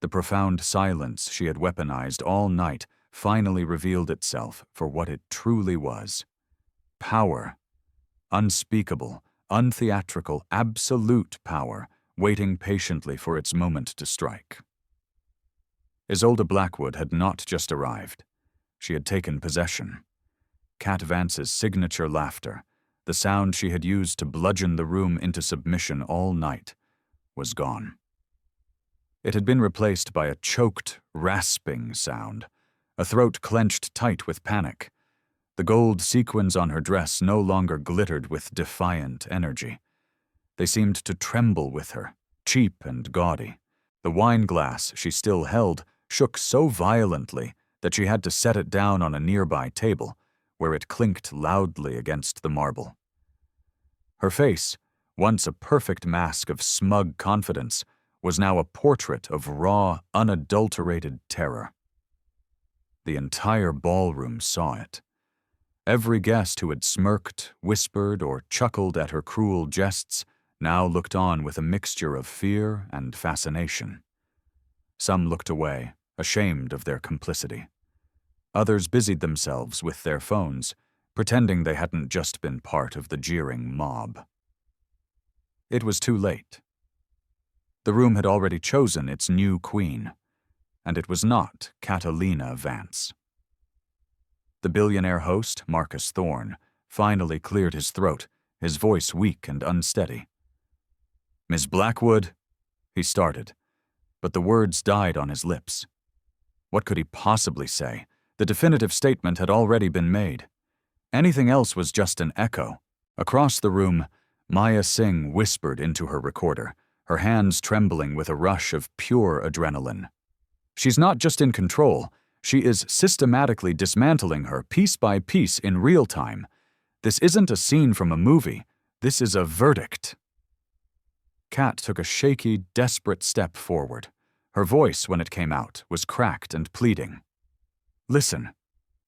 The profound silence she had weaponized all night finally revealed itself for what it truly was. Power. Unspeakable, untheatrical, absolute power, waiting patiently for its moment to strike. Isolde Blackwood had not just arrived. She had taken possession. Cat Vance's signature laughter, the sound she had used to bludgeon the room into submission all night, was gone. It had been replaced by a choked, rasping sound, a throat clenched tight with panic. The gold sequins on her dress no longer glittered with defiant energy. They seemed to tremble with her, cheap and gaudy. The wine glass she still held shook so violently that she had to set it down on a nearby table, where it clinked loudly against the marble. Her face, once a perfect mask of smug confidence, was now a portrait of raw, unadulterated terror. The entire ballroom saw it. Every guest who had smirked, whispered, or chuckled at her cruel jests now looked on with a mixture of fear and fascination. Some looked away, ashamed of their complicity. Others busied themselves with their phones, pretending they hadn't just been part of the jeering mob. It was too late. The room had already chosen its new queen, and it was not Catalina Vance. The billionaire host, Marcus Thorne, finally cleared his throat, his voice weak and unsteady. "Miss Blackwood," he started, but the words died on his lips. What could he possibly say? The definitive statement had already been made. Anything else was just an echo. Across the room, Maya Singh whispered into her recorder, her hands trembling with a rush of pure adrenaline. "She's not just in control, she is systematically dismantling her piece by piece in real time. This isn't a scene from a movie, this is a verdict." Kat took a shaky, desperate step forward. Her voice, when it came out, was cracked and pleading. "Listen,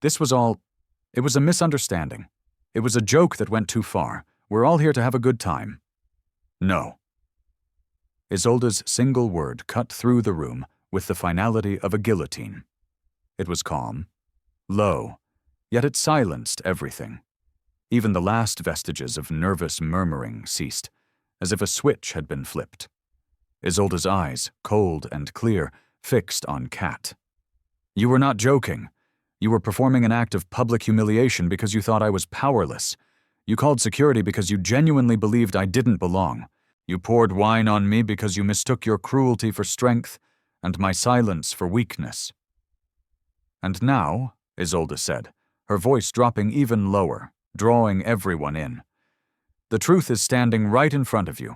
it was a misunderstanding. It was a joke that went too far. We're all here to have a good time." "No." Isolde's single word cut through the room with the finality of a guillotine. It was calm, low, yet it silenced everything. Even the last vestiges of nervous murmuring ceased, as if a switch had been flipped. Isolde's eyes, cold and clear, fixed on Kat. "You were not joking. You were performing an act of public humiliation because you thought I was powerless. You called security because you genuinely believed I didn't belong. You poured wine on me because you mistook your cruelty for strength and my silence for weakness. And now, Isolde said, her voice dropping even lower, drawing everyone in. The truth is standing right in front of you.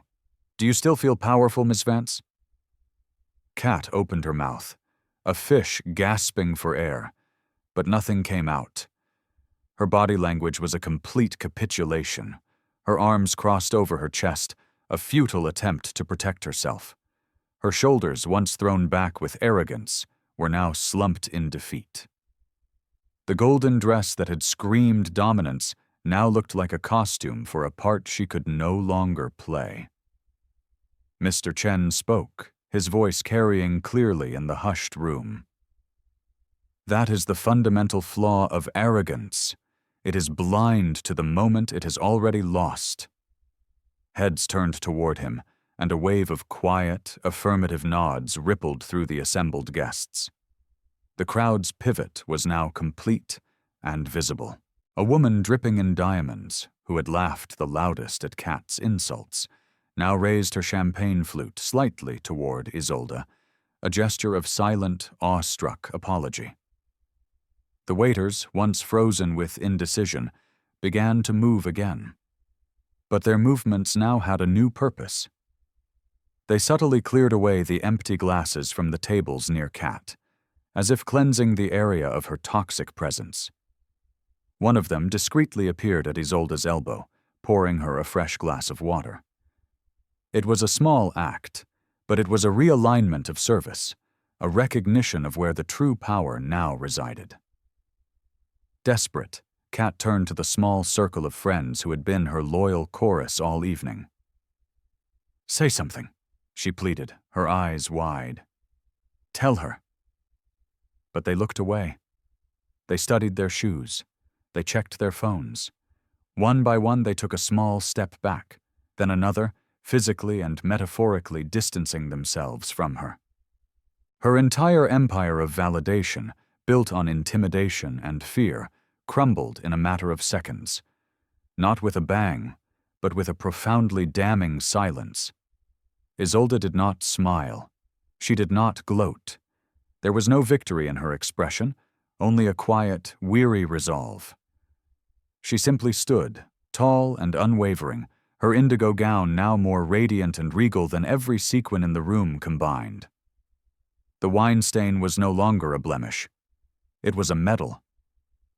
Do you still feel powerful, Miss Vance? Kat opened her mouth, a fish gasping for air, but nothing came out. Her body language was a complete capitulation. Her arms crossed over her chest, a futile attempt to protect herself. Her shoulders, once thrown back with arrogance, were now slumped in defeat. The golden dress that had screamed dominance now looked like a costume for a part she could no longer play. Mr. Chen spoke, his voice carrying clearly in the hushed room. That is the fundamental flaw of arrogance. It is blind to the moment it has already lost. Heads turned toward him, and a wave of quiet, affirmative nods rippled through the assembled guests. The crowd's pivot was now complete and visible. A woman dripping in diamonds, who had laughed the loudest at Kat's insults, now raised her champagne flute slightly toward Isolde, a gesture of silent, awestruck apology. The waiters, once frozen with indecision, began to move again. But their movements now had a new purpose. They subtly cleared away the empty glasses from the tables near Kat, as if cleansing the area of her toxic presence. One of them discreetly appeared at Isolde's elbow, pouring her a fresh glass of water. It was a small act, but it was a realignment of service, a recognition of where the true power now resided. Desperate, Kat turned to the small circle of friends who had been her loyal chorus all evening. "Say something," she pleaded, her eyes wide. "Tell her." But they looked away. They studied their shoes. They checked their phones. One by one they took a small step back, then another, physically and metaphorically distancing themselves from her. Her entire empire of validation, built on intimidation and fear, crumbled in a matter of seconds. Not with a bang, but with a profoundly damning silence. Isolde did not smile. She did not gloat. There was no victory in her expression, only a quiet, weary resolve. She simply stood, tall and unwavering, her indigo gown now more radiant and regal than every sequin in the room combined. The wine stain was no longer a blemish. It was a medal,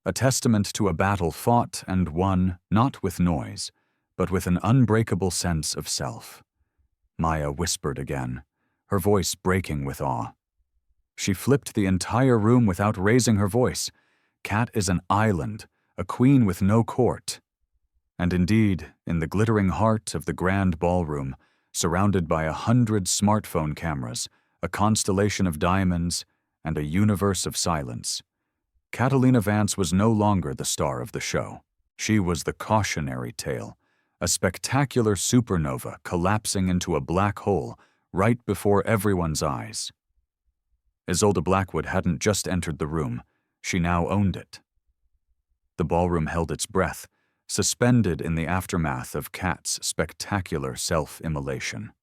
a testament to a battle fought and won not with noise, but with an unbreakable sense of self. Maya whispered again, her voice breaking with awe. She flipped the entire room without raising her voice. Kat is an island, a queen with no court. And indeed, in the glittering heart of the grand ballroom, surrounded by 100 smartphone cameras, a constellation of diamonds, and a universe of silence, Catalina Vance was no longer the star of the show. She was the cautionary tale, a spectacular supernova collapsing into a black hole right before everyone's eyes. Isolde Blackwood hadn't just entered the room, she now owned it. The ballroom held its breath, suspended in the aftermath of Kat's spectacular self-immolation.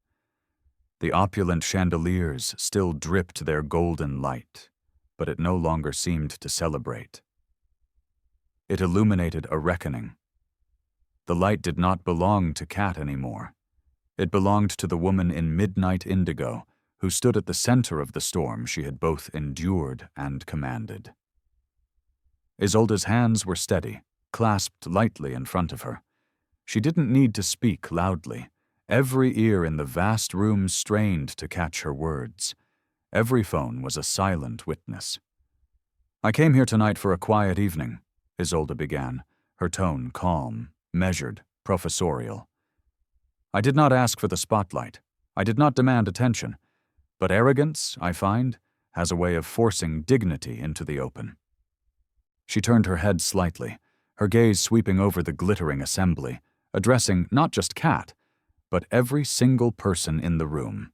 The opulent chandeliers still dripped their golden light, but it no longer seemed to celebrate. It illuminated a reckoning. The light did not belong to Kat anymore. It belonged to the woman in midnight indigo, who stood at the center of the storm she had both endured and commanded. Isolde's hands were steady, clasped lightly in front of her. She didn't need to speak loudly. Every ear in the vast room strained to catch her words. Every phone was a silent witness. "I came here tonight for a quiet evening," Isolde began, her tone calm, measured, professorial. "I did not ask for the spotlight. I did not demand attention. But arrogance, I find, has a way of forcing dignity into the open." She turned her head slightly, her gaze sweeping over the glittering assembly, addressing not just Kat, but every single person in the room.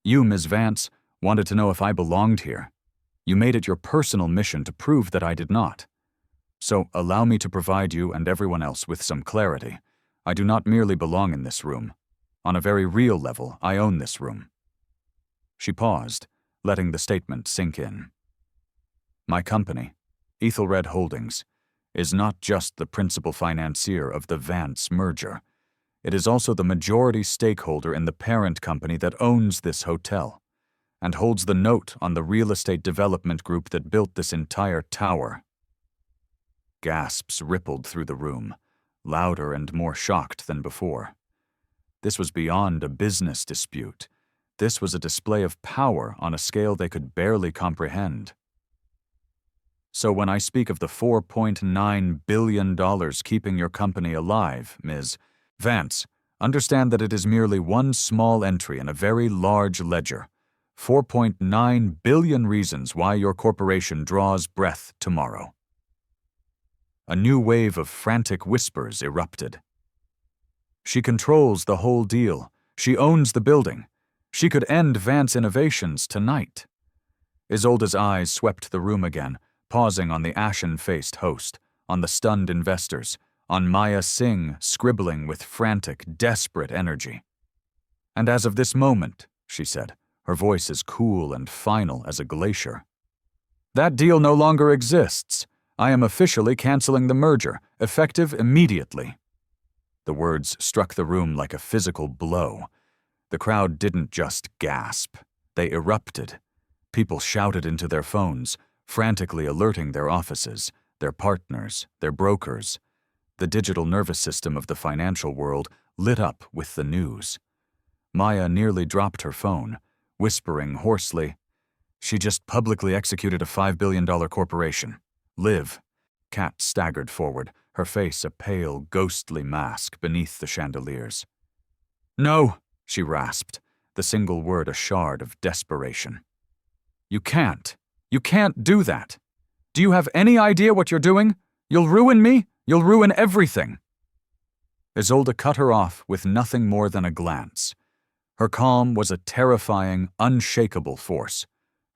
"You, Ms. Vance, wanted to know if I belonged here. You made it your personal mission to prove that I did not. So allow me to provide you and everyone else with some clarity. I do not merely belong in this room. On a very real level, I own this room." She paused, letting the statement sink in. "My company, Ethelred Holdings, is not just the principal financier of the Vance merger. It is also the majority stakeholder in the parent company that owns this hotel and holds the note on the real estate development group that built this entire tower." Gasps rippled through the room, louder and more shocked than before. This was beyond a business dispute. This was a display of power on a scale they could barely comprehend. "So when I speak of the $4.9 billion keeping your company alive, Ms. Vance, understand that it is merely one small entry in a very large ledger. 4.9 billion reasons why your corporation draws breath tomorrow." A new wave of frantic whispers erupted. "She controls the whole deal. She owns the building. She could end Vance Innovations tonight." Isolde's eyes swept the room again, pausing on the ashen-faced host, on the stunned investors, on Maya Singh scribbling with frantic, desperate energy. "And as of this moment," she said, her voice as cool and final as a glacier, "that deal no longer exists. I am officially canceling the merger, effective immediately." The words struck the room like a physical blow. The crowd didn't just gasp. They erupted. People shouted into their phones, frantically alerting their offices, their partners, their brokers. The digital nervous system of the financial world lit up with the news. Maya nearly dropped her phone, whispering hoarsely, "She just publicly executed a $5 billion corporation. Live." Kat staggered forward, her face a pale, ghostly mask beneath the chandeliers. "No," she rasped, the single word a shard of desperation. You can't do that. Do you have any idea what you're doing? You'll ruin me. You'll ruin everything." Isolde cut her off with nothing more than a glance. Her calm was a terrifying, unshakable force.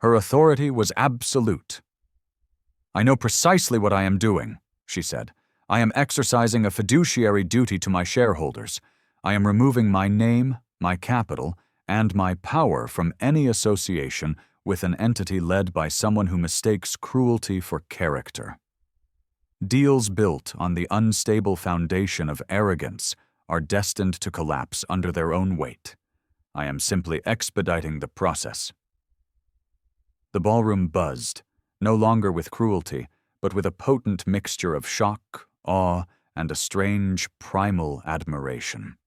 Her authority was absolute. "I know precisely what I am doing," she said. "I am exercising a fiduciary duty to my shareholders. I am removing my name, my capital, and my power from any association with an entity led by someone who mistakes cruelty for character. Deals built on the unstable foundation of arrogance are destined to collapse under their own weight. I am simply expediting the process." The ballroom buzzed, no longer with cruelty, but with a potent mixture of shock, awe, and a strange, primal admiration.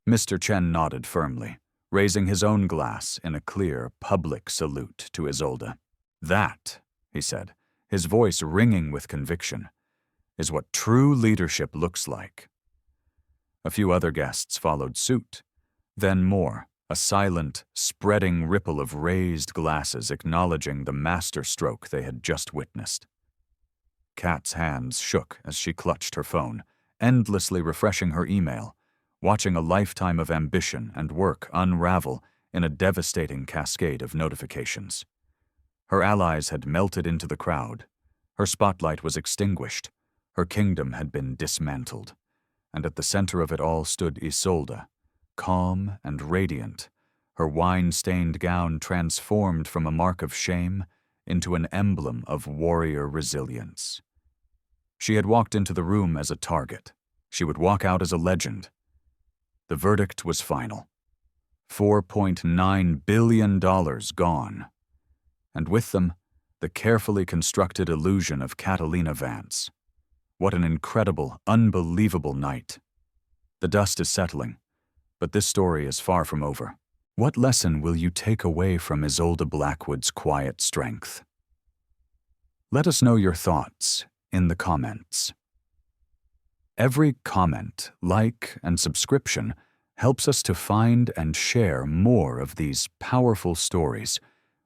Mr. Chen nodded firmly, raising his own glass in a clear, public salute to Isolde. "That," he said, his voice ringing with conviction, "is what true leadership looks like." A few other guests followed suit, then more, a silent, spreading ripple of raised glasses acknowledging the masterstroke they had just witnessed. Kat's hands shook as she clutched her phone, endlessly refreshing her email, watching a lifetime of ambition and work unravel in a devastating cascade of notifications. Her allies had melted into the crowd. Her spotlight was extinguished. Her kingdom had been dismantled. And at the center of it all stood Isolde, calm and radiant, her wine-stained gown transformed from a mark of shame into an emblem of warrior resilience. She had walked into the room as a target. She would walk out as a legend. The verdict was final. $4.9 billion gone. And with them, the carefully constructed illusion of Catalina Vance. What an incredible, unbelievable night. The dust is settling, but this story is far from over. What lesson will you take away from Isolde Blackwood's quiet strength? Let us know your thoughts in the comments. Every comment, like, and subscription helps us to find and share more of these powerful stories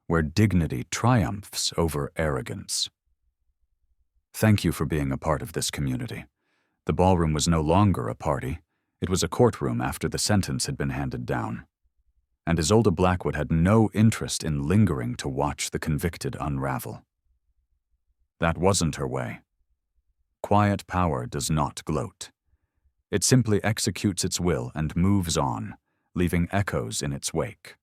where dignity triumphs over arrogance. Thank you for being a part of this community. The ballroom was no longer a party. It was a courtroom after the sentence had been handed down. And Isolde Blackwood had no interest in lingering to watch the convicted unravel. That wasn't her way. Quiet power does not gloat. It simply executes its will and moves on, leaving echoes in its wake.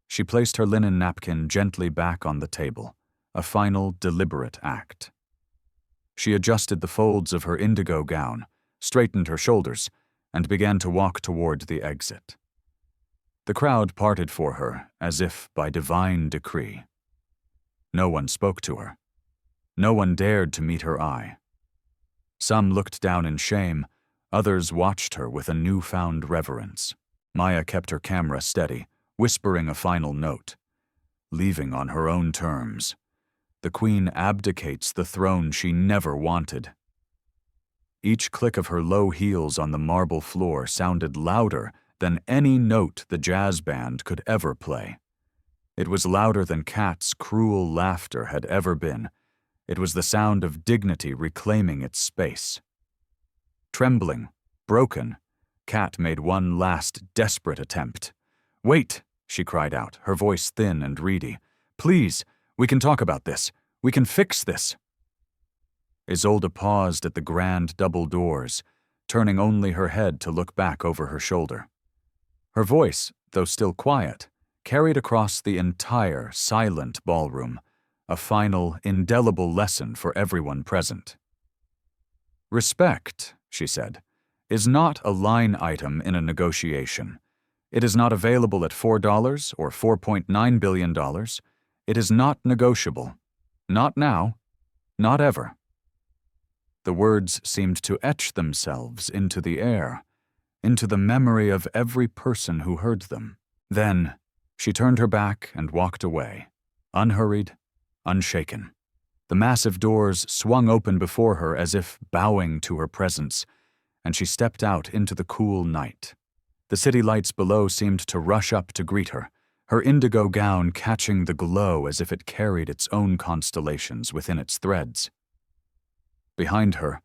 She placed her linen napkin gently back on the table, a final, deliberate act. She adjusted the folds of her indigo gown, straightened her shoulders, and began to walk toward the exit. The crowd parted for her as if by divine decree. No one spoke to her. No one dared to meet her eye. Some looked down in shame, others watched her with a newfound reverence. Maya kept her camera steady, whispering a final note. Leaving on her own terms. The queen abdicates the throne she never wanted. Each click of her low heels on the marble floor sounded louder than any note the jazz band could ever play. It was louder than Kat's cruel laughter had ever been. It was the sound of dignity reclaiming its space. Trembling, broken, Kat made one last desperate attempt. "Wait," she cried out, her voice thin and reedy. "Please, we can talk about this. We can fix this." Isolde paused at the grand double doors, turning only her head to look back over her shoulder. Her voice, though still quiet, carried across the entire silent ballroom, a final, indelible lesson for everyone present. "Respect," she said, "is not a line item in a negotiation. It is not available at $4 or $4.9 billion. It is not negotiable. Not now. Not ever." The words seemed to etch themselves into the air, into the memory of every person who heard them. Then, she turned her back and walked away, unhurried, unshaken. The massive doors swung open before her as if bowing to her presence, and she stepped out into the cool night. The city lights below seemed to rush up to greet her, her indigo gown catching the glow as if it carried its own constellations within its threads. Behind her,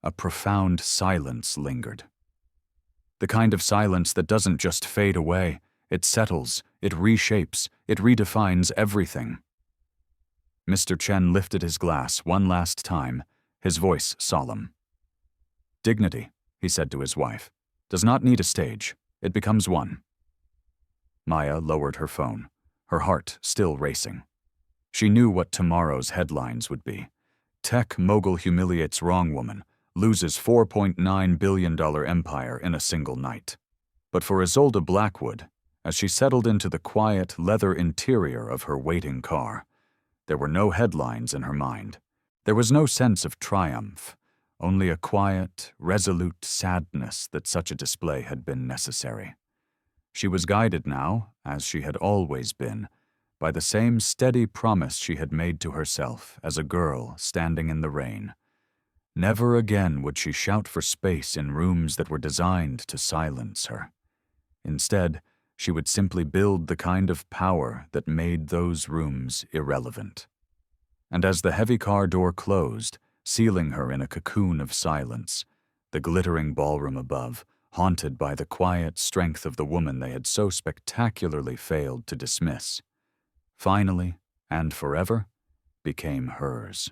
a profound silence lingered. The kind of silence that doesn't just fade away, it settles, it reshapes, it redefines everything. Mr. Chen lifted his glass one last time, his voice solemn. "Dignity," he said to his wife, "does not need a stage. It becomes one." Maya lowered her phone, her heart still racing. She knew what tomorrow's headlines would be. Tech mogul humiliates wrong woman, loses $4.9 billion empire in a single night. But for Isolde Blackwood, as she settled into the quiet leather interior of her waiting car, there were no headlines in her mind. There was no sense of triumph, only a quiet, resolute sadness that such a display had been necessary. She was guided now, as she had always been, by the same steady promise she had made to herself as a girl standing in the rain. Never again would she shout for space in rooms that were designed to silence her. Instead, she would simply build the kind of power that made those rooms irrelevant. And as the heavy car door closed, sealing her in a cocoon of silence, the glittering ballroom above, haunted by the quiet strength of the woman they had so spectacularly failed to dismiss, finally and forever became hers.